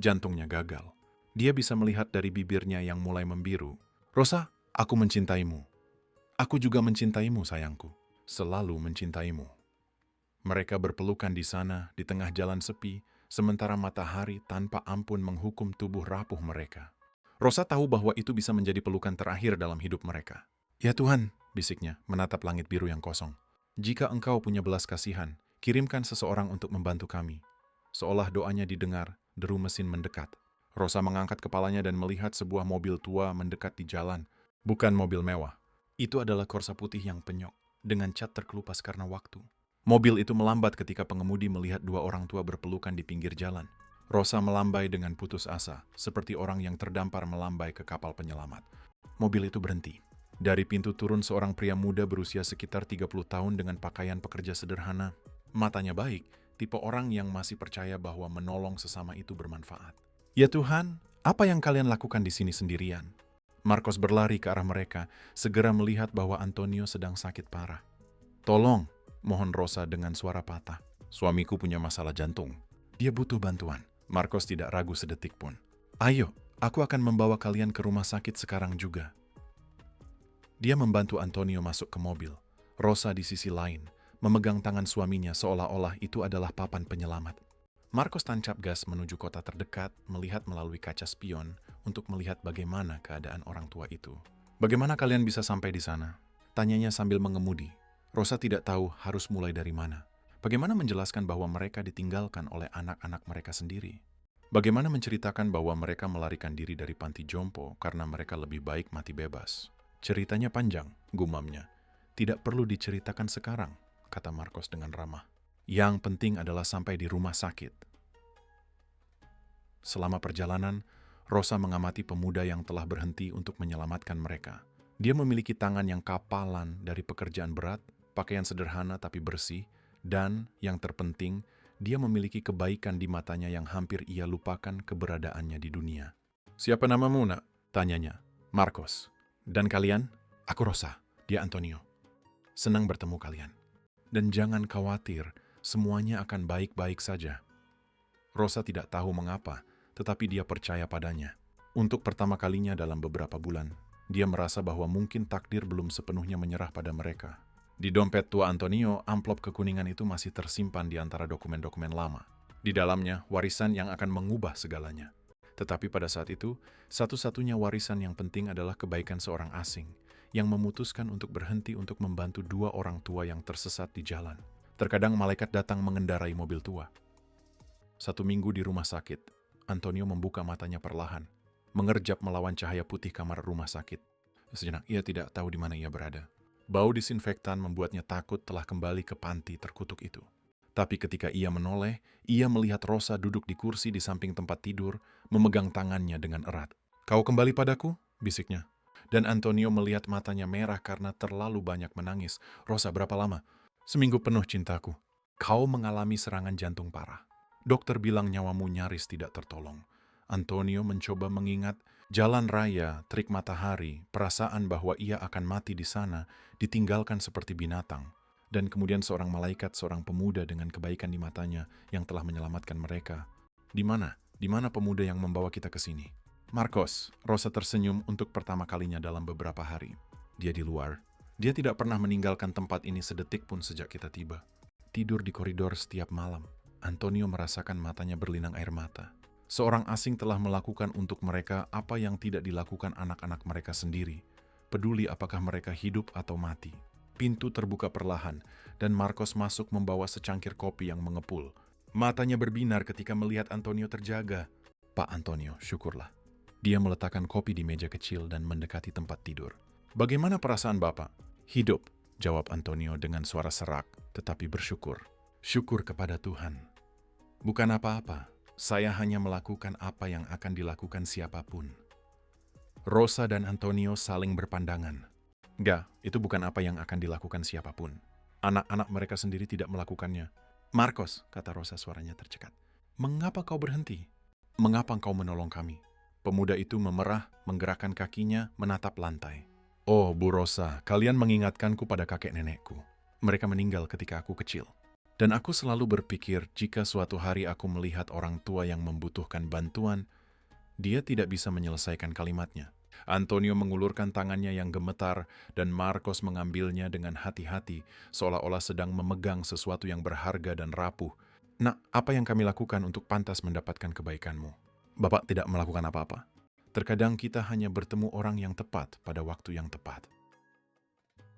Jantungnya gagal. Dia bisa melihat dari bibirnya yang mulai membiru. Rosa, aku mencintaimu. Aku juga mencintaimu, sayangku. Selalu mencintaimu. Mereka berpelukan di sana, di tengah jalan sepi, sementara matahari tanpa ampun menghukum tubuh rapuh mereka. Rosa tahu bahwa itu bisa menjadi pelukan terakhir dalam hidup mereka. Ya Tuhan, bisiknya, menatap langit biru yang kosong. Jika engkau punya belas kasihan, kirimkan seseorang untuk membantu kami. Seolah doanya didengar, deru mesin mendekat. Rosa mengangkat kepalanya dan melihat sebuah mobil tua mendekat di jalan. Bukan mobil mewah. Itu adalah Corsa putih yang penyok, dengan cat terkelupas karena waktu. Mobil itu melambat ketika pengemudi melihat dua orang tua berpelukan di pinggir jalan. Rosa melambai dengan putus asa, seperti orang yang terdampar melambai ke kapal penyelamat. Mobil itu berhenti. Dari pintu turun seorang pria muda berusia sekitar 30 tahun dengan pakaian pekerja sederhana. Matanya baik, tipe orang yang masih percaya bahwa menolong sesama itu bermanfaat. Ya Tuhan, apa yang kalian lakukan di sini sendirian? Marcos berlari ke arah mereka, segera melihat bahwa Antonio sedang sakit parah. Tolong, mohon Rosa dengan suara patah. Suamiku punya masalah jantung. Dia butuh bantuan. Marcos tidak ragu sedetik pun. Ayo, aku akan membawa kalian ke rumah sakit sekarang juga. Dia membantu Antonio masuk ke mobil. Rosa di sisi lain, memegang tangan suaminya seolah-olah itu adalah papan penyelamat. Marcos tancap gas menuju kota terdekat, melihat melalui kaca spion untuk melihat bagaimana keadaan orang tua itu. Bagaimana kalian bisa sampai di sana? Tanyanya sambil mengemudi. Rosa tidak tahu harus mulai dari mana. Bagaimana menjelaskan bahwa mereka ditinggalkan oleh anak-anak mereka sendiri? Bagaimana menceritakan bahwa mereka melarikan diri dari panti jompo karena mereka lebih baik mati bebas? Ceritanya panjang, gumamnya. Tidak perlu diceritakan sekarang, kata Marcos dengan ramah. Yang penting adalah sampai di rumah sakit. Selama perjalanan, Rosa mengamati pemuda yang telah berhenti untuk menyelamatkan mereka. Dia memiliki tangan yang kapalan dari pekerjaan berat, pakaian sederhana tapi bersih, dan yang terpenting, dia memiliki kebaikan di matanya yang hampir ia lupakan keberadaannya di dunia. Siapa namamu, nak? Tanyanya. Marcos. Dan kalian? Aku Rosa, dia Antonio. Senang bertemu kalian. Dan jangan khawatir, semuanya akan baik-baik saja. Rosa tidak tahu mengapa, tetapi dia percaya padanya. Untuk pertama kalinya dalam beberapa bulan, dia merasa bahwa mungkin takdir belum sepenuhnya menyerah pada mereka. Di dompet tua Antonio, amplop kekuningan itu masih tersimpan di antara dokumen-dokumen lama. Di dalamnya, warisan yang akan mengubah segalanya. Tetapi pada saat itu, satu-satunya warisan yang penting adalah kebaikan seorang asing yang memutuskan untuk berhenti untuk membantu dua orang tua yang tersesat di jalan. Terkadang malaikat datang mengendarai mobil tua. 1 minggu di rumah sakit, Antonio membuka matanya perlahan, mengerjap melawan cahaya putih kamar rumah sakit. Sejenak ia tidak tahu di mana ia berada. Bau disinfektan membuatnya takut telah kembali ke panti terkutuk itu. Tapi ketika ia menoleh, ia melihat Rosa duduk di kursi di samping tempat tidur, memegang tangannya dengan erat. Kau kembali padaku? Bisiknya. Dan Antonio melihat matanya merah karena terlalu banyak menangis. Rosa, berapa lama? 1 minggu penuh, cintaku. Kau mengalami serangan jantung parah. Dokter bilang nyawamu nyaris tidak tertolong. Antonio mencoba mengingat jalan raya, terik matahari, perasaan bahwa ia akan mati di sana, ditinggalkan seperti binatang. Dan kemudian seorang malaikat, seorang pemuda dengan kebaikan di matanya yang telah menyelamatkan mereka. Di mana? Di mana pemuda yang membawa kita ke sini? Marcos, Rosa tersenyum untuk pertama kalinya dalam beberapa hari. Dia di luar. Dia tidak pernah meninggalkan tempat ini sedetik pun sejak kita tiba. Tidur di koridor setiap malam. Antonio merasakan matanya berlinang air mata. Seorang asing telah melakukan untuk mereka apa yang tidak dilakukan anak-anak mereka sendiri. Peduli apakah mereka hidup atau mati. Pintu terbuka perlahan, dan Marcos masuk membawa secangkir kopi yang mengepul. Matanya berbinar ketika melihat Antonio terjaga. Pak Antonio, syukurlah. Dia meletakkan kopi di meja kecil dan mendekati tempat tidur. Bagaimana perasaan Bapak? Hidup, jawab Antonio dengan suara serak, tetapi bersyukur. Syukur kepada Tuhan. Bukan apa-apa, saya hanya melakukan apa yang akan dilakukan siapapun. Rosa dan Antonio saling berpandangan. Enggak, itu bukan apa yang akan dilakukan siapapun. Anak-anak mereka sendiri tidak melakukannya. Marcos, kata Rosa suaranya tercekat. Mengapa kau berhenti? Mengapa kau menolong kami? Pemuda itu memerah, menggerakkan kakinya, menatap lantai. Oh, Bu Rosa, kalian mengingatkanku pada kakek nenekku. Mereka meninggal ketika aku kecil. Dan aku selalu berpikir jika suatu hari aku melihat orang tua yang membutuhkan bantuan, dia tidak bisa menyelesaikan kalimatnya. Antonio mengulurkan tangannya yang gemetar dan Marcos mengambilnya dengan hati-hati, seolah-olah sedang memegang sesuatu yang berharga dan rapuh. Nak, apa yang kami lakukan untuk pantas mendapatkan kebaikanmu? Bapak tidak melakukan apa-apa. Terkadang kita hanya bertemu orang yang tepat pada waktu yang tepat.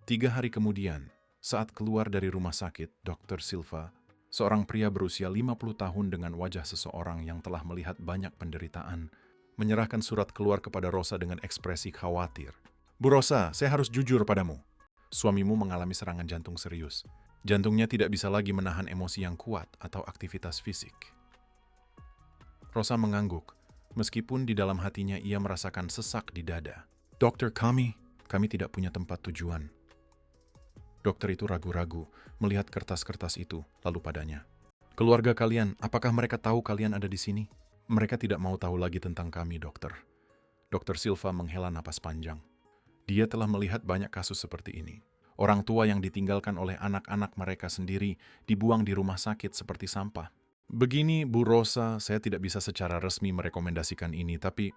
3 hari kemudian, saat keluar dari rumah sakit, Dr. Silva, seorang pria berusia 50 tahun dengan wajah seseorang yang telah melihat banyak penderitaan, menyerahkan surat keluar kepada Rosa dengan ekspresi khawatir. Bu Rosa, saya harus jujur padamu. Suamimu mengalami serangan jantung serius. Jantungnya tidak bisa lagi menahan emosi yang kuat atau aktivitas fisik. Rosa mengangguk, meskipun di dalam hatinya ia merasakan sesak di dada. Dokter, kami tidak punya tempat tujuan. Dokter itu ragu-ragu melihat kertas-kertas itu, lalu padanya. Keluarga kalian, apakah mereka tahu kalian ada di sini? Mereka tidak mau tahu lagi tentang kami, dokter. Dokter Silva menghela napas panjang. Dia telah melihat banyak kasus seperti ini. Orang tua yang ditinggalkan oleh anak-anak mereka sendiri dibuang di rumah sakit seperti sampah. Begini, Bu Rosa, saya tidak bisa secara resmi merekomendasikan ini, tapi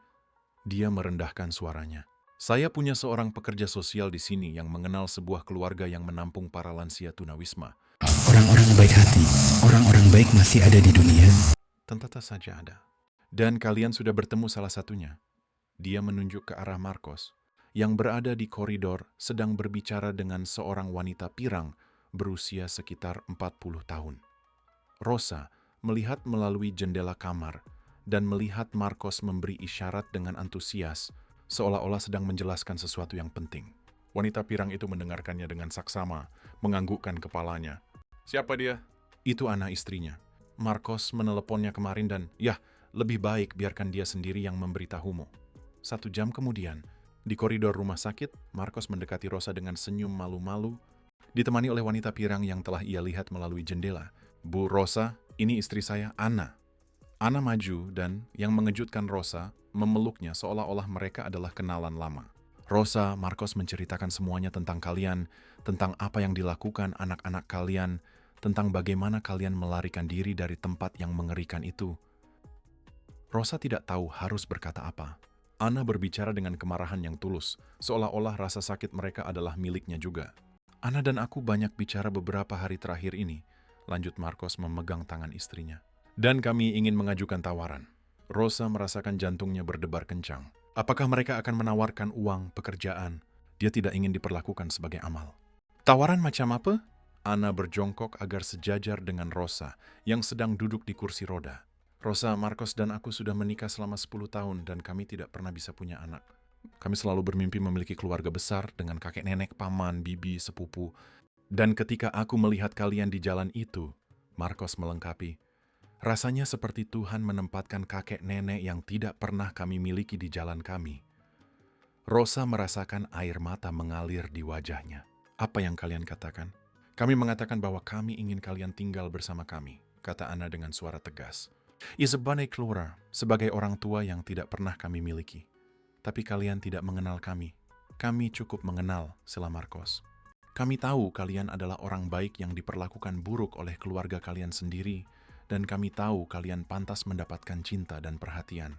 dia merendahkan suaranya. Saya punya seorang pekerja sosial di sini yang mengenal sebuah keluarga yang menampung para lansia tunawisma. Orang-orang baik hati, orang-orang baik masih ada di dunia. Tentu saja ada. Dan kalian sudah bertemu salah satunya. Dia menunjuk ke arah Marcos, yang berada di koridor sedang berbicara dengan seorang wanita pirang berusia sekitar 40 tahun. Rosa melihat melalui jendela kamar dan melihat Marcos memberi isyarat dengan antusias, seolah-olah sedang menjelaskan sesuatu yang penting. Wanita pirang itu mendengarkannya dengan saksama, menganggukkan kepalanya. Siapa dia? Itu Ana, istrinya. Marcos meneleponnya kemarin dan, lebih baik biarkan dia sendiri yang memberitahumu. 1 jam kemudian, di koridor rumah sakit, Marcos mendekati Rosa dengan senyum malu-malu, ditemani oleh wanita pirang yang telah ia lihat melalui jendela. Bu Rosa, ini istri saya, Ana. Ana maju dan, yang mengejutkan Rosa, memeluknya seolah-olah mereka adalah kenalan lama. Rosa, Marcos menceritakan semuanya tentang kalian, tentang apa yang dilakukan anak-anak kalian, tentang bagaimana kalian melarikan diri dari tempat yang mengerikan itu. Rosa tidak tahu harus berkata apa. Ana berbicara dengan kemarahan yang tulus, seolah-olah rasa sakit mereka adalah miliknya juga. Ana dan aku banyak bicara beberapa hari terakhir ini, lanjut Marcos memegang tangan istrinya. Dan kami ingin mengajukan tawaran. Rosa merasakan jantungnya berdebar kencang. Apakah mereka akan menawarkan uang, pekerjaan? Dia tidak ingin diperlakukan sebagai amal. Tawaran macam apa? Ana berjongkok agar sejajar dengan Rosa yang sedang duduk di kursi roda. Rosa, Marcos dan aku sudah menikah selama 10 tahun dan kami tidak pernah bisa punya anak. Kami selalu bermimpi memiliki keluarga besar dengan kakek nenek, paman, bibi, sepupu. Dan ketika aku melihat kalian di jalan itu, Marcos melengkapi, rasanya seperti Tuhan menempatkan kakek nenek yang tidak pernah kami miliki di jalan kami. Rosa merasakan air mata mengalir di wajahnya. Apa yang kalian katakan? Kami mengatakan bahwa kami ingin kalian tinggal bersama kami, kata Ana dengan suara tegas. Sebagai keluarga, sebagai orang tua yang tidak pernah kami miliki. Tapi kalian tidak mengenal kami. Kami cukup mengenal, sela Marcos. Kami tahu kalian adalah orang baik yang diperlakukan buruk oleh keluarga kalian sendiri, dan kami tahu kalian pantas mendapatkan cinta dan perhatian.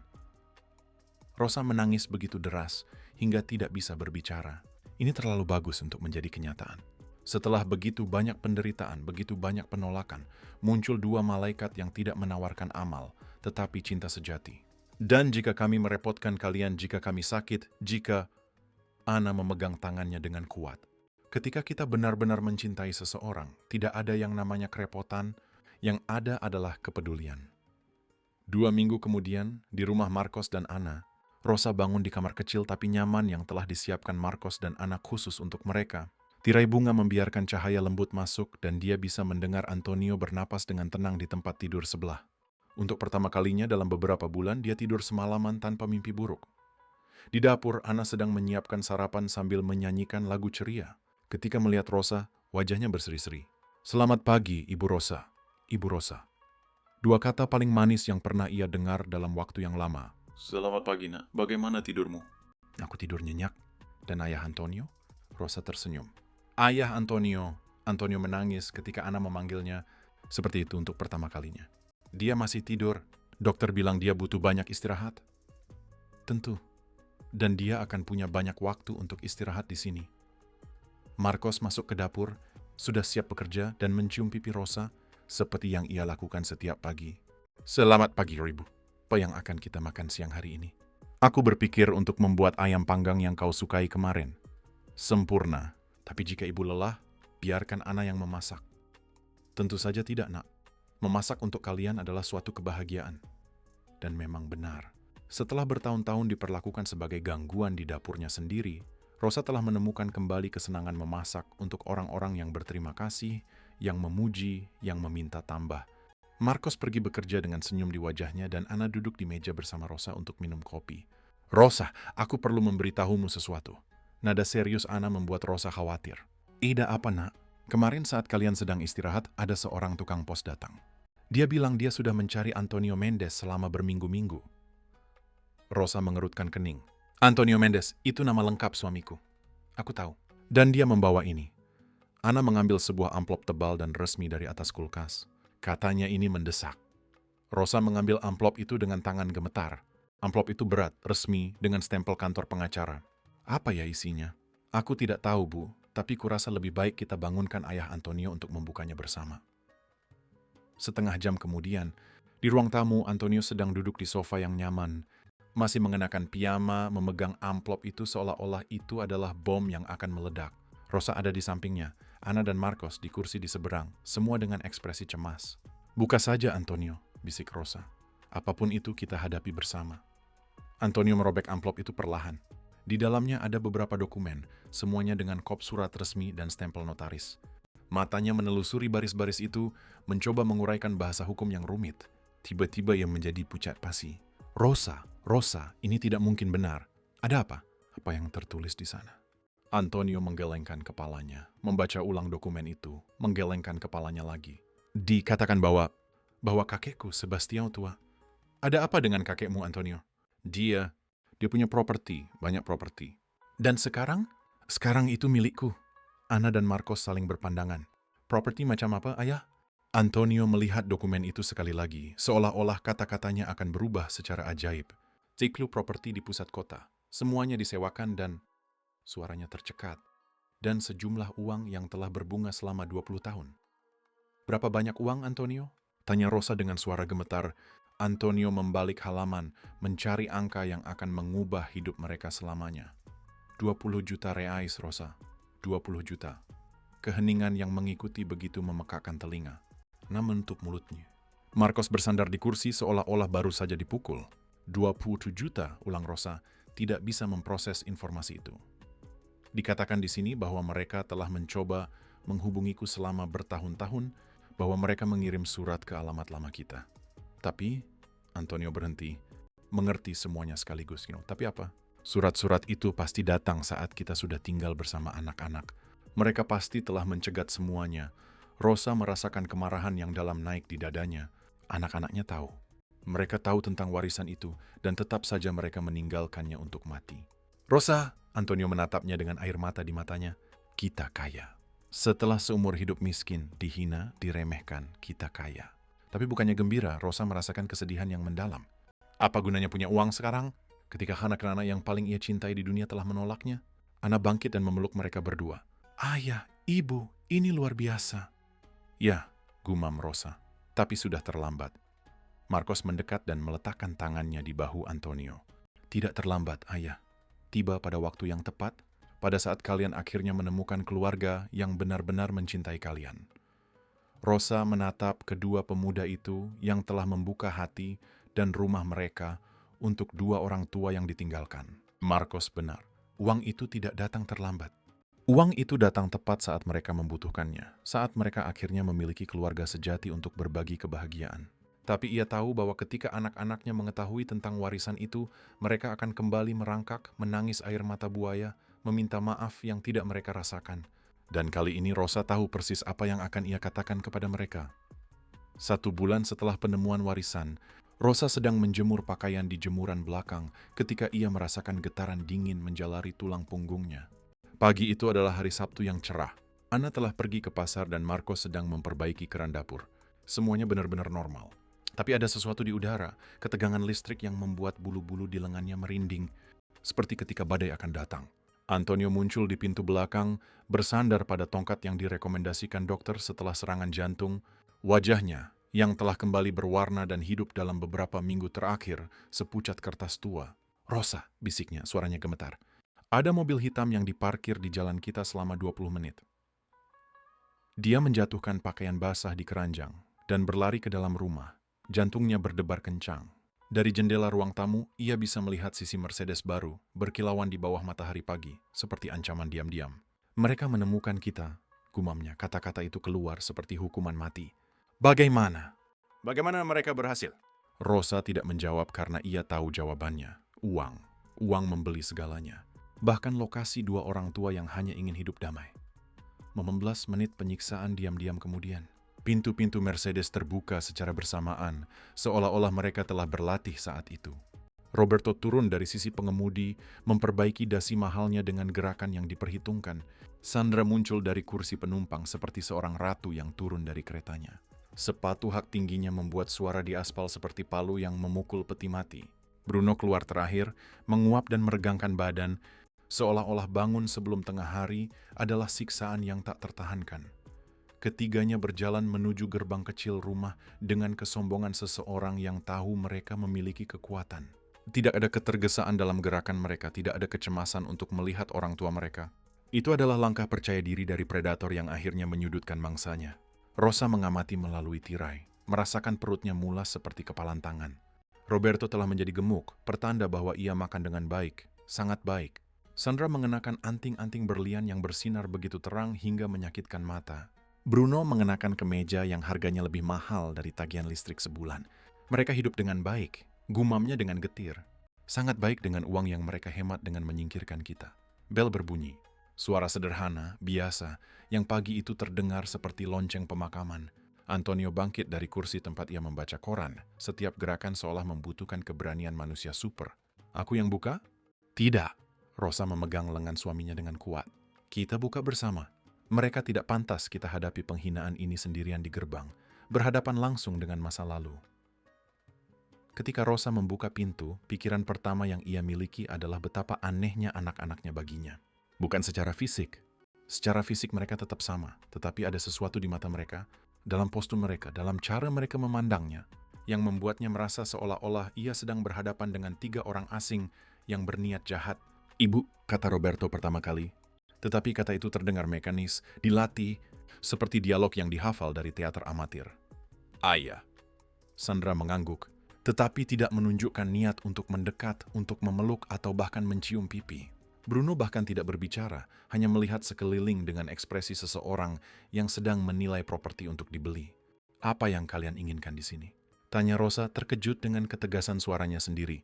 Rosa menangis begitu deras, hingga tidak bisa berbicara. Ini terlalu bagus untuk menjadi kenyataan. Setelah begitu banyak penderitaan, begitu banyak penolakan, muncul 2 malaikat yang tidak menawarkan amal, tetapi cinta sejati. Dan jika kami merepotkan kalian, jika kami sakit, jika... Ana memegang tangannya dengan kuat. Ketika kita benar-benar mencintai seseorang, tidak ada yang namanya kerepotan, yang ada adalah kepedulian. 2 minggu kemudian, di rumah Marcos dan Ana, Rosa bangun di kamar kecil tapi nyaman yang telah disiapkan Marcos dan Ana khusus untuk mereka. Tirai bunga membiarkan cahaya lembut masuk dan dia bisa mendengar Antonio bernapas dengan tenang di tempat tidur sebelah. Untuk pertama kalinya dalam beberapa bulan, dia tidur semalaman tanpa mimpi buruk. Di dapur, Ana sedang menyiapkan sarapan sambil menyanyikan lagu ceria. Ketika melihat Rosa, wajahnya berseri-seri. Selamat pagi, Ibu Rosa. Ibu Rosa. 2 kata paling manis yang pernah ia dengar dalam waktu yang lama. Selamat pagi, Nak. Bagaimana tidurmu? Aku tidur nyenyak. Dan ayah Antonio? Rosa tersenyum. Ayah Antonio. Antonio menangis ketika Ana memanggilnya seperti itu untuk pertama kalinya. Dia masih tidur. Dokter bilang dia butuh banyak istirahat. Tentu. Dan dia akan punya banyak waktu untuk istirahat di sini. Marcos masuk ke dapur, sudah siap bekerja dan mencium pipi Rosa seperti yang ia lakukan setiap pagi. Selamat pagi, Ibu. Apa yang akan kita makan siang hari ini? Aku berpikir untuk membuat ayam panggang yang kau sukai kemarin. Sempurna. Tapi jika ibu lelah, biarkan Ana yang memasak. Tentu saja tidak, Nak. Memasak untuk kalian adalah suatu kebahagiaan. Dan memang benar. Setelah bertahun-tahun diperlakukan sebagai gangguan di dapurnya sendiri, Rosa telah menemukan kembali kesenangan memasak untuk orang-orang yang berterima kasih, yang memuji, yang meminta tambah. Marcos pergi bekerja dengan senyum di wajahnya dan Ana duduk di meja bersama Rosa untuk minum kopi. Rosa, aku perlu memberitahumu sesuatu. Nada serius Ana membuat Rosa khawatir. Ida apa, Nak? Kemarin saat kalian sedang istirahat, ada seorang tukang pos datang. Dia bilang dia sudah mencari Antonio Mendes selama berminggu-minggu. Rosa mengerutkan kening. Antonio Mendes, itu nama lengkap suamiku. Aku tahu. Dan dia membawa ini. Ana mengambil sebuah amplop tebal dan resmi dari atas kulkas. Katanya ini mendesak. Rosa mengambil amplop itu dengan tangan gemetar. Amplop itu berat, resmi, dengan stempel kantor pengacara. Apa ya isinya? Aku tidak tahu, Bu, tapi kurasa lebih baik kita bangunkan ayah Antonio untuk membukanya bersama. Setengah jam kemudian, di ruang tamu, Antonio sedang duduk di sofa yang nyaman, masih mengenakan piyama, memegang amplop itu seolah-olah itu adalah bom yang akan meledak. Rosa ada di sampingnya, Ana dan Marcos di kursi di seberang, semua dengan ekspresi cemas. Buka saja, Antonio, bisik Rosa. Apapun itu kita hadapi bersama. Antonio merobek amplop itu perlahan. Di dalamnya ada beberapa dokumen, semuanya dengan kop surat resmi dan stempel notaris. Matanya menelusuri baris-baris itu, mencoba menguraikan bahasa hukum yang rumit. Tiba-tiba ia menjadi pucat pasi. Rosa, ini tidak mungkin benar. Ada apa? Apa yang tertulis di sana? Antonio menggelengkan kepalanya, membaca ulang dokumen itu, menggelengkan kepalanya lagi. Dikatakan bahwa kakekku, Sebastian tua. Ada apa dengan kakekmu, Antonio? Dia punya properti, banyak properti. Dan sekarang? Sekarang itu milikku. Ana dan Marcos saling berpandangan. Properti macam apa, ayah? Antonio melihat dokumen itu sekali lagi, seolah-olah kata-katanya akan berubah secara ajaib. Ciklu properti di pusat kota. Semuanya disewakan dan suaranya tercekat. Dan sejumlah uang yang telah berbunga selama 20 tahun. Berapa banyak uang, Antonio? Tanya Rosa dengan suara gemetar. Antonio membalik halaman, mencari angka yang akan mengubah hidup mereka selamanya. 20 juta reais, Rosa. 20 juta. Keheningan yang mengikuti begitu memekakkan telinga. Ana menutup mulutnya. Marcos bersandar di kursi seolah-olah baru saja dipukul. 27 juta, ulang Rosa, tidak bisa memproses informasi itu. Dikatakan di sini bahwa mereka telah mencoba menghubungiku selama bertahun-tahun, bahwa mereka mengirim surat ke alamat lama kita. Tapi, Antonio berhenti, mengerti semuanya sekaligus. Tapi apa? Surat-surat itu pasti datang saat kita sudah tinggal bersama anak-anak. Mereka pasti telah mencegat semuanya. Rosa merasakan kemarahan yang dalam naik di dadanya. Anak-anaknya tahu. Mereka tahu tentang warisan itu, dan tetap saja mereka meninggalkannya untuk mati. Rosa, Antonio menatapnya dengan air mata di matanya. Kita kaya. Setelah seumur hidup miskin, dihina, diremehkan, kita kaya. Tapi bukannya gembira, Rosa merasakan kesedihan yang mendalam. Apa gunanya punya uang sekarang? Ketika anak-anak yang paling ia cintai di dunia telah menolaknya, Ana bangkit dan memeluk mereka berdua. Ayah, ibu, ini luar biasa. Ya, gumam Rosa, tapi sudah terlambat. Marcos mendekat dan meletakkan tangannya di bahu Antonio. Tidak terlambat, ayah. Tiba pada waktu yang tepat, pada saat kalian akhirnya menemukan keluarga yang benar-benar mencintai kalian. Rosa menatap kedua pemuda itu yang telah membuka hati dan rumah mereka untuk dua orang tua yang ditinggalkan. Marcos benar, uang itu tidak datang terlambat. Uang itu datang tepat saat mereka membutuhkannya, saat mereka akhirnya memiliki keluarga sejati untuk berbagi kebahagiaan. Tapi ia tahu bahwa ketika anak-anaknya mengetahui tentang warisan itu, mereka akan kembali merangkak, menangis air mata buaya, meminta maaf yang tidak mereka rasakan. Dan kali ini Rosa tahu persis apa yang akan ia katakan kepada mereka. 1 bulan setelah penemuan warisan, Rosa sedang menjemur pakaian di jemuran belakang ketika ia merasakan getaran dingin menjalari tulang punggungnya. Pagi itu adalah hari Sabtu yang cerah. Anna telah pergi ke pasar dan Marco sedang memperbaiki keran dapur. Semuanya benar-benar normal. Tapi ada sesuatu di udara, ketegangan listrik yang membuat bulu-bulu di lengannya merinding, seperti ketika badai akan datang. Antonio muncul di pintu belakang, bersandar pada tongkat yang direkomendasikan dokter setelah serangan jantung. Wajahnya, yang telah kembali berwarna dan hidup dalam beberapa minggu terakhir, sepucat kertas tua. "Rosa," bisiknya, suaranya gemetar. Ada mobil hitam yang diparkir di jalan kita selama 20 menit. Dia menjatuhkan pakaian basah di keranjang dan berlari ke dalam rumah. Jantungnya berdebar kencang. Dari jendela ruang tamu, ia bisa melihat sisi Mercedes baru, berkilauan di bawah matahari pagi, seperti ancaman diam-diam. "Mereka menemukan kita," gumamnya. Kata-kata itu keluar seperti hukuman mati. "Bagaimana? Bagaimana mereka berhasil?" Rosa tidak menjawab karena ia tahu jawabannya. Uang. Uang membeli segalanya. Bahkan lokasi dua orang tua yang hanya ingin hidup damai. 15 menit penyiksaan diam-diam kemudian. Pintu-pintu Mercedes terbuka secara bersamaan, seolah-olah mereka telah berlatih saat itu. Roberto turun dari sisi pengemudi, memperbaiki dasi mahalnya dengan gerakan yang diperhitungkan. Sandra muncul dari kursi penumpang seperti seorang ratu yang turun dari keretanya. Sepatu hak tingginya membuat suara di aspal seperti palu yang memukul peti mati. Bruno keluar terakhir, menguap dan meregangkan badan, seolah-olah bangun sebelum tengah hari adalah siksaan yang tak tertahankan. Ketiganya berjalan menuju gerbang kecil rumah dengan kesombongan seseorang yang tahu mereka memiliki kekuatan. Tidak ada ketergesaan dalam gerakan mereka, tidak ada kecemasan untuk melihat orang tua mereka. Itu adalah langkah percaya diri dari predator yang akhirnya menyudutkan mangsanya. Rosa mengamati melalui tirai, merasakan perutnya mulas seperti kepalan tangan. Roberto telah menjadi gemuk, pertanda bahwa ia makan dengan baik, sangat baik. Sandra mengenakan anting-anting berlian yang bersinar begitu terang hingga menyakitkan mata. Bruno mengenakan kemeja yang harganya lebih mahal dari tagihan listrik sebulan. Mereka hidup dengan baik, gumamnya dengan getir. Sangat baik dengan uang yang mereka hemat dengan menyingkirkan kita. Bel berbunyi. Suara sederhana, biasa, yang pagi itu terdengar seperti lonceng pemakaman. Antonio bangkit dari kursi tempat ia membaca koran. Setiap gerakan seolah membutuhkan keberanian manusia super. "Aku yang buka?" "Tidak." Rosa memegang lengan suaminya dengan kuat. "Kita buka bersama. Mereka tidak pantas kita hadapi penghinaan ini sendirian di gerbang, berhadapan langsung dengan masa lalu." Ketika Rosa membuka pintu, pikiran pertama yang ia miliki adalah betapa anehnya anak-anaknya baginya. Bukan secara fisik. Secara fisik mereka tetap sama, tetapi ada sesuatu di mata mereka, dalam postur mereka, dalam cara mereka memandangnya, yang membuatnya merasa seolah-olah ia sedang berhadapan dengan 3 orang asing yang berniat jahat. "Ibu," kata Roberto pertama kali. Tetapi kata itu terdengar mekanis, dilatih, seperti dialog yang dihafal dari teater amatir. "Ayah." Sandra mengangguk, tetapi tidak menunjukkan niat untuk mendekat, untuk memeluk atau bahkan mencium pipi. Bruno bahkan tidak berbicara, hanya melihat sekeliling dengan ekspresi seseorang yang sedang menilai properti untuk dibeli. "Apa yang kalian inginkan di sini?" tanya Rosa terkejut dengan ketegasan suaranya sendiri.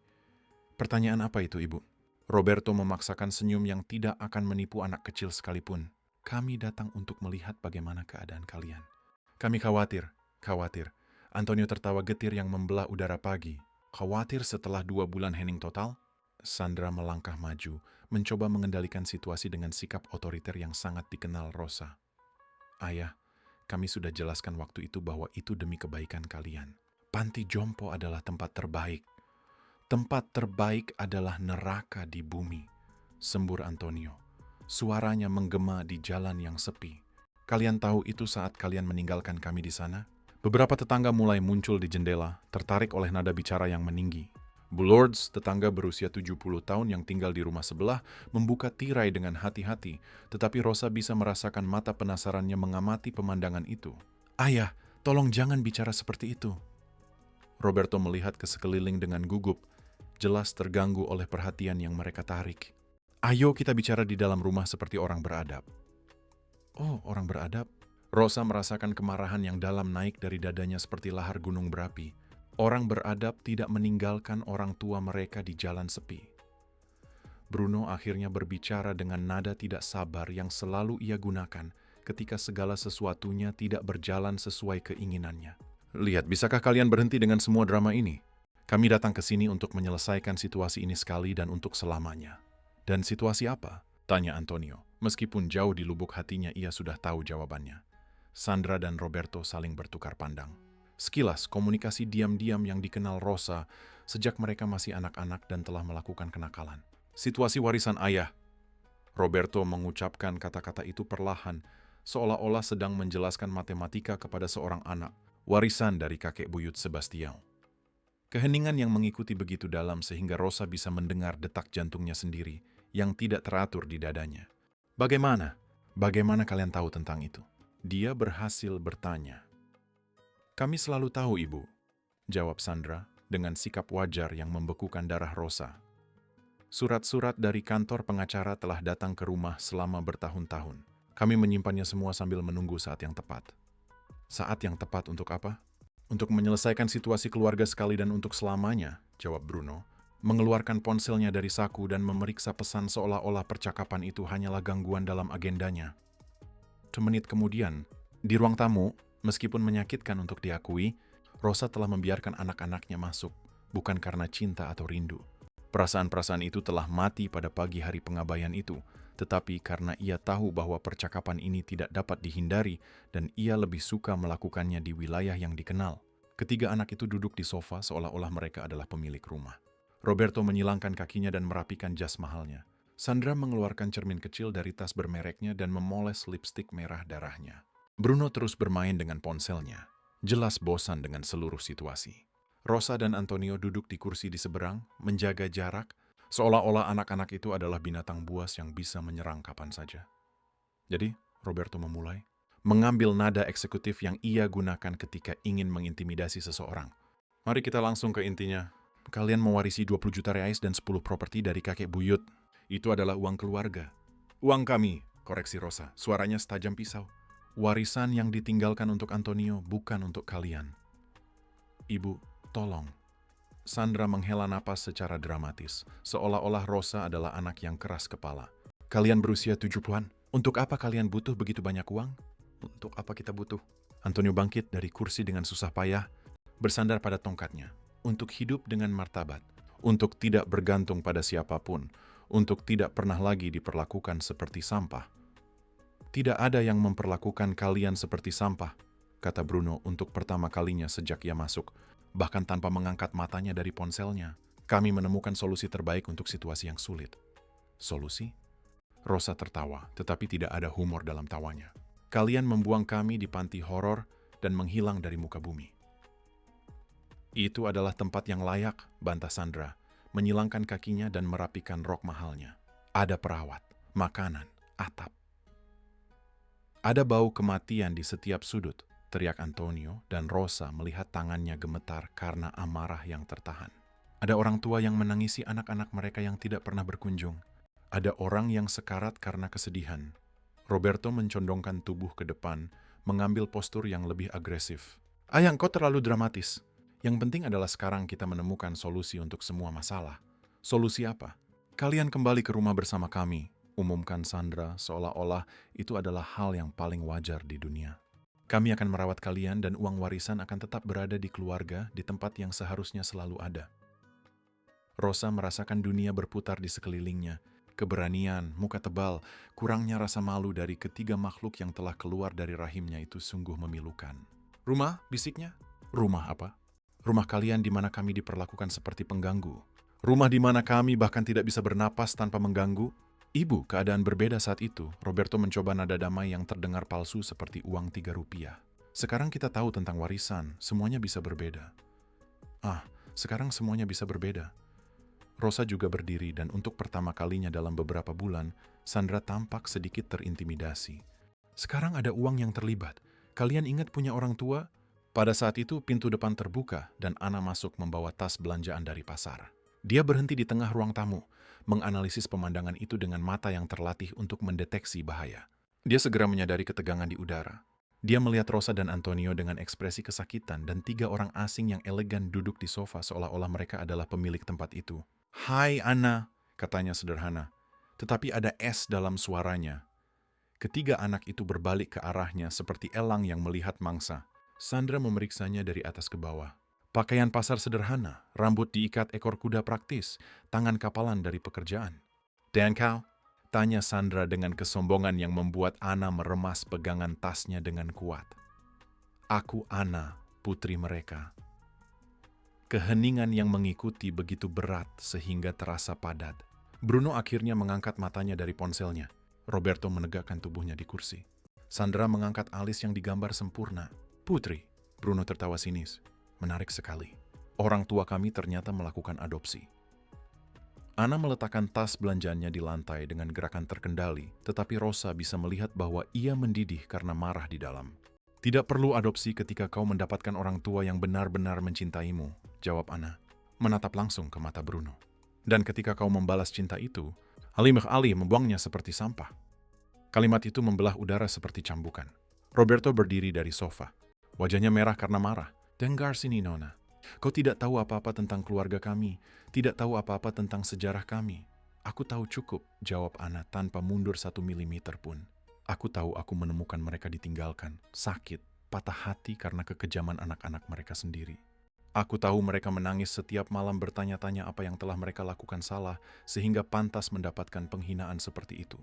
"Pertanyaan apa itu, Ibu?" Roberto memaksakan senyum yang tidak akan menipu anak kecil sekalipun. "Kami datang untuk melihat bagaimana keadaan kalian." "Kami khawatir." Antonio tertawa getir yang membelah udara pagi. "Khawatir setelah 2 bulan hening total?" Sandra melangkah maju, mencoba mengendalikan situasi dengan sikap otoriter yang sangat dikenal Rosa. "Ayah, kami sudah jelaskan waktu itu bahwa itu demi kebaikan kalian. Panti jompo adalah tempat terbaik. Tempat terbaik adalah neraka di bumi," sembur Antonio. Suaranya menggema di jalan yang sepi. "Kalian tahu itu saat kalian meninggalkan kami di sana?" Beberapa tetangga mulai muncul di jendela, tertarik oleh nada bicara yang meninggi. Bullards, tetangga berusia 70 tahun yang tinggal di rumah sebelah, membuka tirai dengan hati-hati, tetapi Rosa bisa merasakan mata penasarannya mengamati pemandangan itu. "Ayah, tolong jangan bicara seperti itu." Roberto melihat ke sekeliling dengan gugup, jelas terganggu oleh perhatian yang mereka tarik. "Ayo kita bicara di dalam rumah seperti orang beradab." "Oh, orang beradab?" Rosa merasakan kemarahan yang dalam naik dari dadanya seperti lahar gunung berapi. Orang beradab tidak meninggalkan orang tua mereka di jalan sepi. Bruno akhirnya berbicara dengan nada tidak sabar yang selalu ia gunakan ketika segala sesuatunya tidak berjalan sesuai keinginannya. "Lihat, bisakah kalian berhenti dengan semua drama ini? Kami datang ke sini untuk menyelesaikan situasi ini sekali dan untuk selamanya. Dan situasi apa? Tanya Antonio. Meskipun jauh di lubuk hatinya ia sudah tahu jawabannya. Sandra dan Roberto saling bertukar pandang. Sekilas, komunikasi diam-diam yang dikenal Rosa sejak mereka masih anak-anak dan telah melakukan kenakalan. Situasi warisan ayah. Roberto mengucapkan kata-kata itu perlahan, seolah-olah sedang menjelaskan matematika kepada seorang anak, warisan dari kakek buyut Sebastião. Keheningan yang mengikuti begitu dalam sehingga Rosa bisa mendengar detak jantungnya sendiri yang tidak teratur di dadanya. Bagaimana? Bagaimana kalian tahu tentang itu? Dia berhasil bertanya. Kami selalu tahu, Ibu, jawab Sandra dengan sikap wajar yang membekukan darah Rosa. Surat-surat dari kantor pengacara telah datang ke rumah selama bertahun-tahun. Kami menyimpannya semua sambil menunggu saat yang tepat. Saat yang tepat untuk apa? Untuk menyelesaikan situasi keluarga sekali dan untuk selamanya, jawab Bruno, mengeluarkan ponselnya dari saku dan memeriksa pesan seolah-olah percakapan itu hanyalah gangguan dalam agendanya. 2 menit kemudian, di ruang tamu, meskipun menyakitkan untuk diakui, Rosa telah membiarkan anak-anaknya masuk, bukan karena cinta atau rindu. Perasaan-perasaan itu telah mati pada pagi hari pengabaian itu, tetapi karena ia tahu bahwa percakapan ini tidak dapat dihindari dan ia lebih suka melakukannya di wilayah yang dikenal. Ketiga anak itu duduk di sofa seolah-olah mereka adalah pemilik rumah. Roberto menyilangkan kakinya dan merapikan jas mahalnya. Sandra mengeluarkan cermin kecil dari tas bermereknya dan memoles lipstik merah darahnya. Bruno terus bermain dengan ponselnya, jelas bosan dengan seluruh situasi. Rosa dan Antonio duduk di kursi di seberang, menjaga jarak, seolah-olah anak-anak itu adalah binatang buas yang bisa menyerang kapan saja. Jadi, Roberto memulai, mengambil nada eksekutif yang ia gunakan ketika ingin mengintimidasi seseorang. Mari kita langsung ke intinya. Kalian mewarisi 20 juta reais dan 10 properti dari kakek buyut. Itu adalah uang keluarga. Uang kami, koreksi Rosa, suaranya setajam pisau. Warisan yang ditinggalkan untuk Antonio bukan untuk kalian. Ibu, tolong. Sandra menghela napas secara dramatis, seolah-olah Rosa adalah anak yang keras kepala. Kalian berusia 70-an, untuk apa kalian butuh begitu banyak uang? Untuk apa kita butuh? Antonio bangkit dari kursi dengan susah payah, bersandar pada tongkatnya. Untuk hidup dengan martabat, untuk tidak bergantung pada siapapun, untuk tidak pernah lagi diperlakukan seperti sampah. Tidak ada yang memperlakukan kalian seperti sampah, kata Bruno untuk pertama kalinya sejak ia masuk. Bahkan tanpa mengangkat matanya dari ponselnya, kami menemukan solusi terbaik untuk situasi yang sulit. Solusi? Rosa tertawa, tetapi tidak ada humor dalam tawanya. Kalian membuang kami di panti horor dan menghilang dari muka bumi. Itu adalah tempat yang layak, bantah Sandra, menyilangkan kakinya dan merapikan rok mahalnya. Ada perawat, makanan, atap. Ada bau kematian di setiap sudut, teriak Antonio dan Rosa melihat tangannya gemetar karena amarah yang tertahan. Ada orang tua yang menangisi anak-anak mereka yang tidak pernah berkunjung. Ada orang yang sekarat karena kesedihan. Roberto mencondongkan tubuh ke depan, mengambil postur yang lebih agresif. Ayang, kau terlalu dramatis. Yang penting adalah sekarang kita menemukan solusi untuk semua masalah. Solusi apa? Kalian kembali ke rumah bersama kami, umumkan Sandra seolah-olah itu adalah hal yang paling wajar di dunia. Kami akan merawat kalian dan uang warisan akan tetap berada di keluarga di tempat yang seharusnya selalu ada. Rosa merasakan dunia berputar di sekelilingnya. Keberanian, muka tebal, kurangnya rasa malu dari ketiga makhluk yang telah keluar dari rahimnya itu sungguh memilukan. Rumah, bisiknya? Rumah apa? Rumah kalian di mana kami diperlakukan seperti pengganggu. Rumah di mana kami bahkan tidak bisa bernapas tanpa mengganggu. Ibu, keadaan berbeda saat itu. Roberto mencoba nada damai yang terdengar palsu seperti uang 3 rupiah. Sekarang kita tahu tentang warisan, semuanya bisa berbeda. Sekarang semuanya bisa berbeda. Rosa juga berdiri dan untuk pertama kalinya dalam beberapa bulan, Sandra tampak sedikit terintimidasi. Sekarang ada uang yang terlibat. Kalian ingat punya orang tua? Pada saat itu pintu depan terbuka dan Ana masuk membawa tas belanjaan dari pasar. Dia berhenti di tengah ruang tamu, menganalisis pemandangan itu dengan mata yang terlatih untuk mendeteksi bahaya. Dia segera menyadari ketegangan di udara. Dia melihat Rosa dan Antonio dengan ekspresi kesakitan dan 3 orang asing yang elegan duduk di sofa seolah-olah mereka adalah pemilik tempat itu. Hai Ana, katanya sederhana, tetapi ada es dalam suaranya. Ketiga anak itu berbalik ke arahnya seperti elang yang melihat mangsa. Sandra memeriksanya dari atas ke bawah. Pakaian pasar sederhana, rambut diikat ekor kuda praktis, tangan kapalan dari pekerjaan. "Dan kau?" tanya Sandra dengan kesombongan yang membuat Ana meremas pegangan tasnya dengan kuat. "Aku Ana, putri mereka." Keheningan yang mengikuti begitu berat sehingga terasa padat. Bruno akhirnya mengangkat matanya dari ponselnya. Roberto menegakkan tubuhnya di kursi. Sandra mengangkat alis yang digambar sempurna. "Putri," Bruno tertawa sinis. "Menarik sekali. Orang tua kami ternyata melakukan adopsi." Ana meletakkan tas belanjaannya di lantai dengan gerakan terkendali, tetapi Rosa bisa melihat bahwa ia mendidih karena marah di dalam. "Tidak perlu adopsi ketika kau mendapatkan orang tua yang benar-benar mencintaimu," jawab Ana, menatap langsung ke mata Bruno. "Dan ketika kau membalas cinta itu, alih-alih membuangnya seperti sampah." Kalimat itu membelah udara seperti cambukan. Roberto berdiri dari sofa. Wajahnya merah karena marah. "Dengar sini, Nona. Kau tidak tahu apa-apa tentang keluarga kami, tidak tahu apa-apa tentang sejarah kami." "Aku tahu cukup," jawab Ana tanpa mundur 1 milimeter pun. "Aku tahu aku menemukan mereka ditinggalkan, sakit, patah hati karena kekejaman anak-anak mereka sendiri. Aku tahu mereka menangis setiap malam bertanya-tanya apa yang telah mereka lakukan salah sehingga pantas mendapatkan penghinaan seperti itu."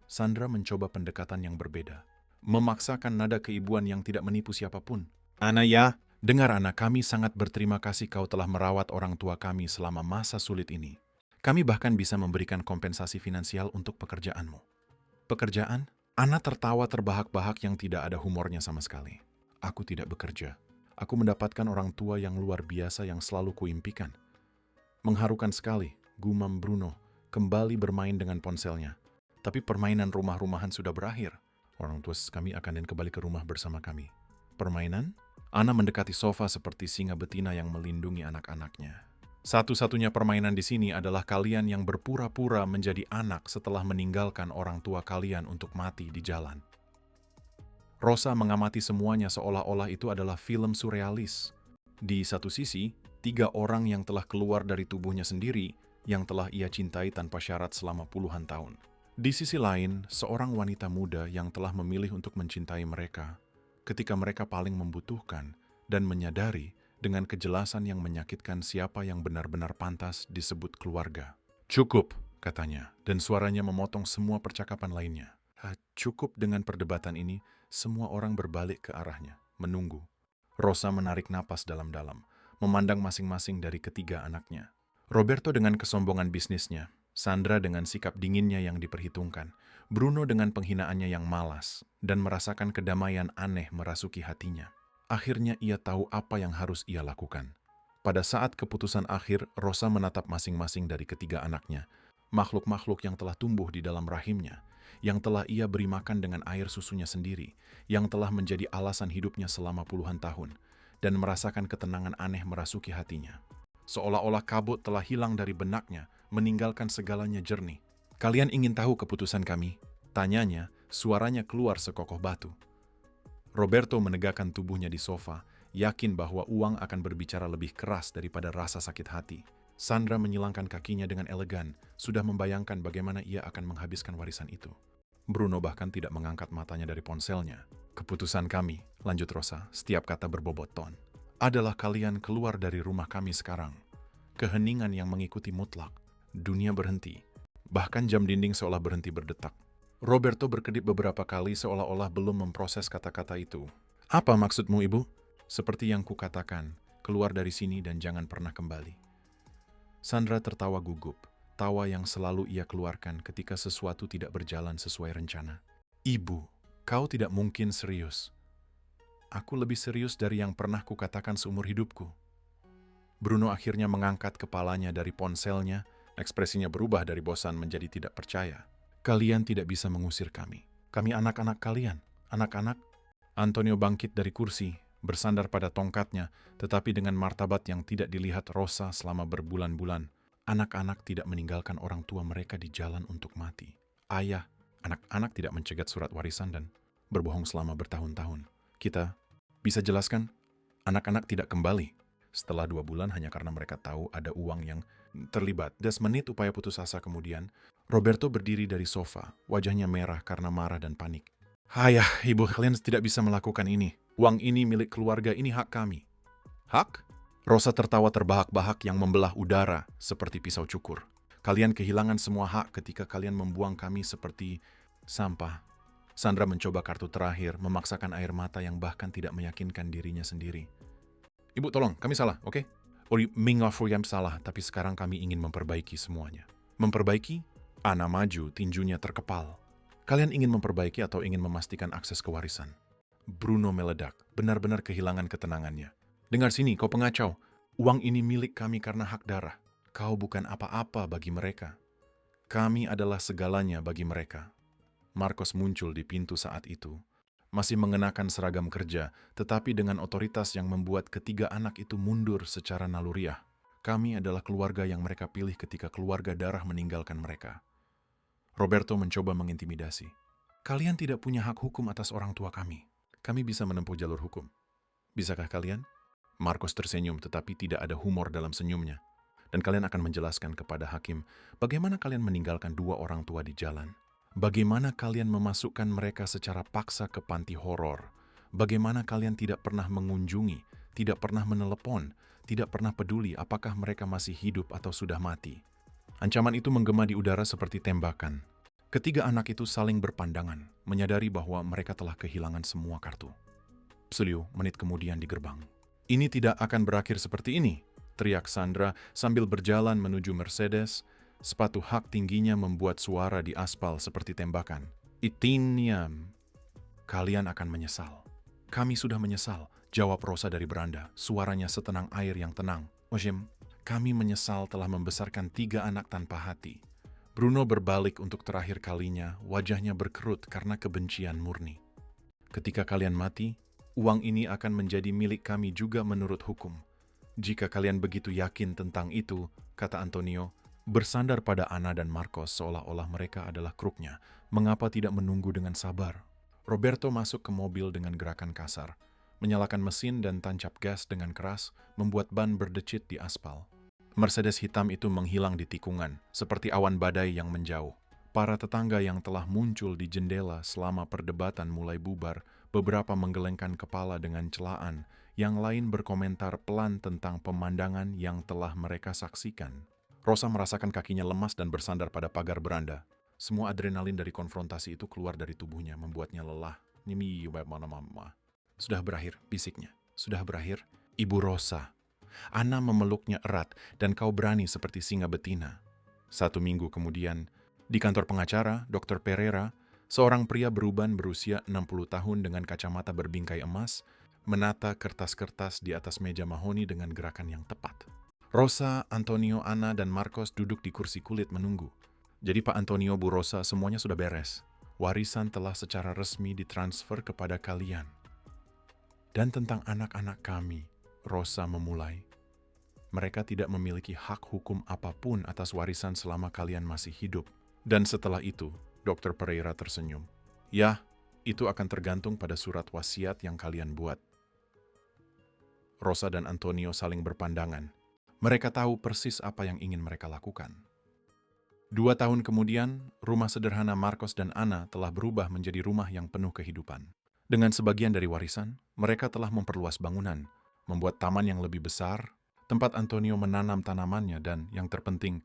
Sandra mencoba pendekatan yang berbeda, memaksakan nada keibuan yang tidak menipu siapapun. "Ana ya, dengar Ana, kami sangat berterima kasih kau telah merawat orang tua kami selama masa sulit ini. Kami bahkan bisa memberikan kompensasi finansial untuk pekerjaanmu." "Pekerjaan?" Ana tertawa terbahak-bahak yang tidak ada humornya sama sekali. "Aku tidak bekerja. Aku mendapatkan orang tua yang luar biasa yang selalu kuimpikan." "Mengharukan sekali," gumam Bruno, kembali bermain dengan ponselnya. "Tapi permainan rumah-rumahan sudah berakhir. Orang tua kami akan kembali ke rumah bersama kami." "Permainan?" Ana mendekati sofa seperti singa betina yang melindungi anak-anaknya. "Satu-satunya permainan di sini adalah kalian yang berpura-pura menjadi anak setelah meninggalkan orang tua kalian untuk mati di jalan." Rosa mengamati semuanya seolah-olah itu adalah film surrealis. Di satu sisi, 3 orang yang telah keluar dari tubuhnya sendiri, yang telah ia cintai tanpa syarat selama puluhan tahun. Di sisi lain, seorang wanita muda yang telah memilih untuk mencintai mereka ketika mereka paling membutuhkan dan menyadari dengan kejelasan yang menyakitkan siapa yang benar-benar pantas disebut keluarga. "Cukup," katanya, dan suaranya memotong semua percakapan lainnya. Cukup dengan perdebatan ini, semua orang berbalik ke arahnya, menunggu. Rosa menarik napas dalam-dalam, memandang masing-masing dari ketiga anaknya. Roberto dengan kesombongan bisnisnya, Sandra dengan sikap dinginnya yang diperhitungkan, Bruno dengan penghinaannya yang malas, dan merasakan kedamaian aneh merasuki hatinya. Akhirnya ia tahu apa yang harus ia lakukan. Pada saat keputusan akhir, Rosa menatap masing-masing dari ketiga anaknya, makhluk-makhluk yang telah tumbuh di dalam rahimnya, yang telah ia beri makan dengan air susunya sendiri, yang telah menjadi alasan hidupnya selama puluhan tahun, dan merasakan ketenangan aneh merasuki hatinya. Seolah-olah kabut telah hilang dari benaknya, meninggalkan segalanya jernih. "Kalian ingin tahu keputusan kami?" tanyanya, suaranya keluar sekokoh batu. Roberto menegakkan tubuhnya di sofa, yakin bahwa uang akan berbicara lebih keras daripada rasa sakit hati. Sandra menyilangkan kakinya dengan elegan, sudah membayangkan bagaimana ia akan menghabiskan warisan itu. Bruno bahkan tidak mengangkat matanya dari ponselnya. "Keputusan kami," lanjut Rosa, setiap kata berbobot ton, "adalah kalian keluar dari rumah kami sekarang." Keheningan yang mengikuti mutlak. Dunia berhenti. Bahkan jam dinding seolah berhenti berdetak. Roberto berkedip beberapa kali seolah-olah belum memproses kata-kata itu. "Apa maksudmu, Ibu?" "Seperti yang kukatakan, keluar dari sini dan jangan pernah kembali." Sandra tertawa gugup, tawa yang selalu ia keluarkan ketika sesuatu tidak berjalan sesuai rencana. "Ibu, kau tidak mungkin serius." "Aku lebih serius dari yang pernah kukatakan seumur hidupku." Bruno akhirnya mengangkat kepalanya dari ponselnya, ekspresinya berubah dari bosan menjadi tidak percaya. "Kalian tidak bisa mengusir kami. Kami anak-anak kalian. Anak-anak." Antonio bangkit dari kursi, bersandar pada tongkatnya, tetapi dengan martabat yang tidak dilihat Rosa selama berbulan-bulan. "Anak-anak tidak meninggalkan orang tua mereka di jalan untuk mati. Ayah, anak-anak tidak mencegat surat warisan dan berbohong selama bertahun-tahun. Kita bisa jelaskan, anak-anak tidak kembali setelah 2 bulan hanya karena mereka tahu ada uang yang terlibat." 10 menit upaya putus asa kemudian, Roberto berdiri dari sofa, wajahnya merah karena marah dan panik. "Ayah, Ibu, kalian tidak bisa melakukan ini." Uang ini milik keluarga, ini hak kami. Hak? Rosa tertawa terbahak-bahak yang membelah udara seperti pisau cukur. Kalian kehilangan semua hak ketika kalian membuang kami seperti sampah. Sandra mencoba kartu terakhir, memaksakan air mata yang bahkan tidak meyakinkan dirinya sendiri. Ibu, tolong, kami salah, oke? Ori Mingafuyam salah, tapi sekarang kami ingin memperbaiki semuanya. Memperbaiki? Ana maju, tinjunya terkepal. Kalian ingin memperbaiki atau ingin memastikan akses ke warisan? Bruno meledak, benar-benar kehilangan ketenangannya. Dengar sini, kau pengacau. Uang ini milik kami karena hak darah. Kau bukan apa-apa bagi mereka. Kami adalah segalanya bagi mereka. Marcos muncul di pintu saat itu. Masih mengenakan seragam kerja, tetapi dengan otoritas yang membuat ketiga anak itu mundur secara naluriah. Kami adalah keluarga yang mereka pilih ketika keluarga darah meninggalkan mereka. Roberto mencoba mengintimidasi. Kalian tidak punya hak hukum atas orang tua kami. Kami bisa menempuh jalur hukum. Bisakah kalian? Marcos tersenyum tetapi tidak ada humor dalam senyumnya. Dan kalian akan menjelaskan kepada hakim bagaimana kalian meninggalkan dua orang tua di jalan. Bagaimana kalian memasukkan mereka secara paksa ke panti horor. Bagaimana kalian tidak pernah mengunjungi, tidak pernah menelepon, tidak pernah peduli apakah mereka masih hidup atau sudah mati. Ancaman itu menggema di udara seperti tembakan. Ketiga anak itu saling berpandangan, menyadari bahwa mereka telah kehilangan semua kartu. Pseliu, menit kemudian di gerbang. Ini tidak akan berakhir seperti ini, teriak Sandra sambil berjalan menuju Mercedes. Sepatu hak tingginya membuat suara di aspal seperti tembakan. Itiniam, kalian akan menyesal. Kami sudah menyesal, jawab Rosa dari beranda, suaranya setenang air yang tenang. Ojim, kami menyesal telah membesarkan 3 anak tanpa hati. Bruno berbalik untuk terakhir kalinya, wajahnya berkerut karena kebencian murni. Ketika kalian mati, uang ini akan menjadi milik kami juga menurut hukum. Jika kalian begitu yakin tentang itu, kata Antonio, bersandar pada Ana dan Marcos seolah-olah mereka adalah kruknya. Mengapa tidak menunggu dengan sabar? Roberto masuk ke mobil dengan gerakan kasar, menyalakan mesin dan tancap gas dengan keras, membuat ban berdecit di aspal. Mercedes hitam itu menghilang di tikungan, seperti awan badai yang menjauh. Para tetangga yang telah muncul di jendela selama perdebatan mulai bubar, beberapa menggelengkan kepala dengan celaan, yang lain berkomentar pelan tentang pemandangan yang telah mereka saksikan. Rosa merasakan kakinya lemas dan bersandar pada pagar beranda. Semua adrenalin dari konfrontasi itu keluar dari tubuhnya, membuatnya lelah. Sudah berakhir, bisiknya. Sudah berakhir, Ibu Rosa. Ana memeluknya erat, dan kau berani seperti singa betina. 1 minggu kemudian, di kantor pengacara, Dr. Pereira, seorang pria beruban berusia 60 tahun dengan kacamata berbingkai emas, menata kertas-kertas di atas meja mahoni dengan gerakan yang tepat. Rosa, Antonio, Ana, dan Marcos duduk di kursi kulit menunggu. Jadi Pak Antonio, Bu Rosa, semuanya sudah beres. Warisan telah secara resmi ditransfer kepada kalian. Dan tentang anak-anak kami, Rosa memulai. Mereka tidak memiliki hak hukum apapun atas warisan selama kalian masih hidup. Dan setelah itu, Dr. Pereira tersenyum. Ya, itu akan tergantung pada surat wasiat yang kalian buat. Rosa dan Antonio saling berpandangan. Mereka tahu persis apa yang ingin mereka lakukan. 2 tahun kemudian, rumah sederhana Marcos dan Ana telah berubah menjadi rumah yang penuh kehidupan. Dengan sebagian dari warisan, mereka telah memperluas bangunan, membuat taman yang lebih besar, tempat Antonio menanam tanamannya dan, yang terpenting,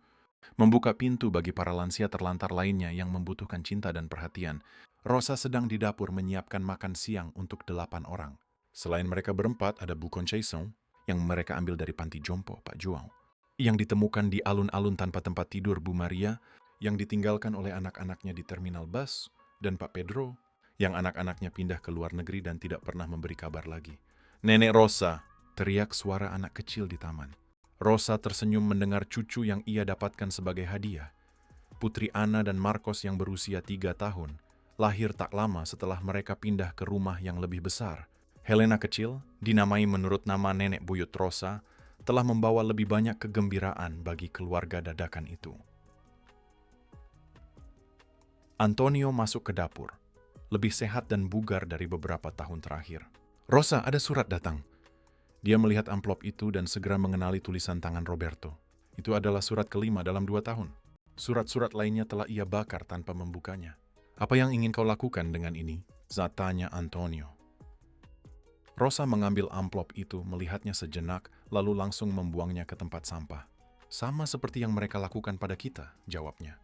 membuka pintu bagi para lansia terlantar lainnya yang membutuhkan cinta dan perhatian. Rosa sedang di dapur menyiapkan makan siang untuk 8 orang. Selain mereka berempat, ada Bu Conceição, yang mereka ambil dari panti jompo Pak João, yang ditemukan di alun-alun tanpa tempat tidur Bu Maria, yang ditinggalkan oleh anak-anaknya di terminal bus, dan Pak Pedro, yang anak-anaknya pindah ke luar negeri dan tidak pernah memberi kabar lagi. Nenek Rosa, teriak suara anak kecil di taman. Rosa tersenyum mendengar cucu yang ia dapatkan sebagai hadiah. Putri Ana dan Marcos yang berusia 3 tahun, lahir tak lama setelah mereka pindah ke rumah yang lebih besar. Helena kecil, dinamai menurut nama nenek buyut Rosa, telah membawa lebih banyak kegembiraan bagi keluarga dadakan itu. Antonio masuk ke dapur, lebih sehat dan bugar dari beberapa tahun terakhir. Rosa, ada surat datang. Dia melihat amplop itu dan segera mengenali tulisan tangan Roberto. Itu adalah surat kelima dalam 2 tahun. Surat-surat lainnya telah ia bakar tanpa membukanya. Apa yang ingin kau lakukan dengan ini? Tanya Antonio. Rosa mengambil amplop itu, melihatnya sejenak, lalu langsung membuangnya ke tempat sampah. Sama seperti yang mereka lakukan pada kita, jawabnya.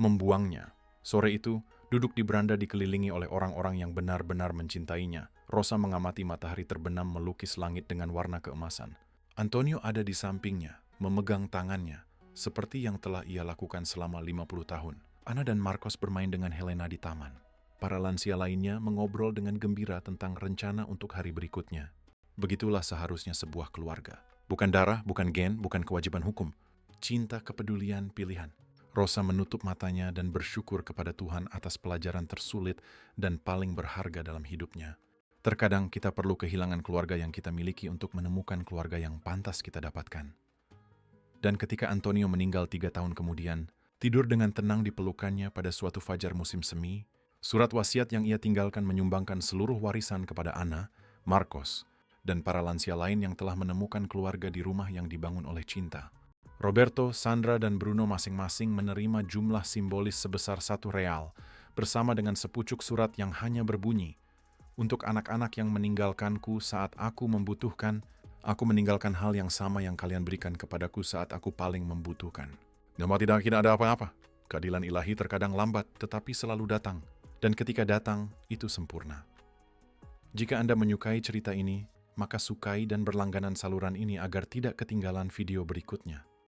Membuangnya. Sore itu, duduk di beranda dikelilingi oleh orang-orang yang benar-benar mencintainya. Rosa mengamati matahari terbenam melukis langit dengan warna keemasan. Antonio ada di sampingnya, memegang tangannya, seperti yang telah ia lakukan selama 50 tahun. Ana dan Marcos bermain dengan Helena di taman. Para lansia lainnya mengobrol dengan gembira tentang rencana untuk hari berikutnya. Begitulah seharusnya sebuah keluarga. Bukan darah, bukan gen, bukan kewajiban hukum. Cinta, kepedulian, pilihan. Rosa menutup matanya dan bersyukur kepada Tuhan atas pelajaran tersulit dan paling berharga dalam hidupnya. Terkadang kita perlu kehilangan keluarga yang kita miliki untuk menemukan keluarga yang pantas kita dapatkan. Dan ketika Antonio meninggal 3 tahun kemudian, tidur dengan tenang di pelukannya pada suatu fajar musim semi, surat wasiat yang ia tinggalkan menyumbangkan seluruh warisan kepada Ana, Marcos, dan para lansia lain yang telah menemukan keluarga di rumah yang dibangun oleh cinta. Roberto, Sandra, dan Bruno masing-masing menerima jumlah simbolis sebesar £1 bersama dengan sepucuk surat yang hanya berbunyi, "Untuk anak-anak yang meninggalkanku saat aku membutuhkan, aku meninggalkan hal yang sama yang kalian berikan kepadaku saat aku paling membutuhkan." Namun tidak ada apa-apa. Keadilan ilahi terkadang lambat, tetapi selalu datang. Dan ketika datang, itu sempurna. Jika Anda menyukai cerita ini, maka sukai dan berlangganan saluran ini agar tidak ketinggalan video berikutnya.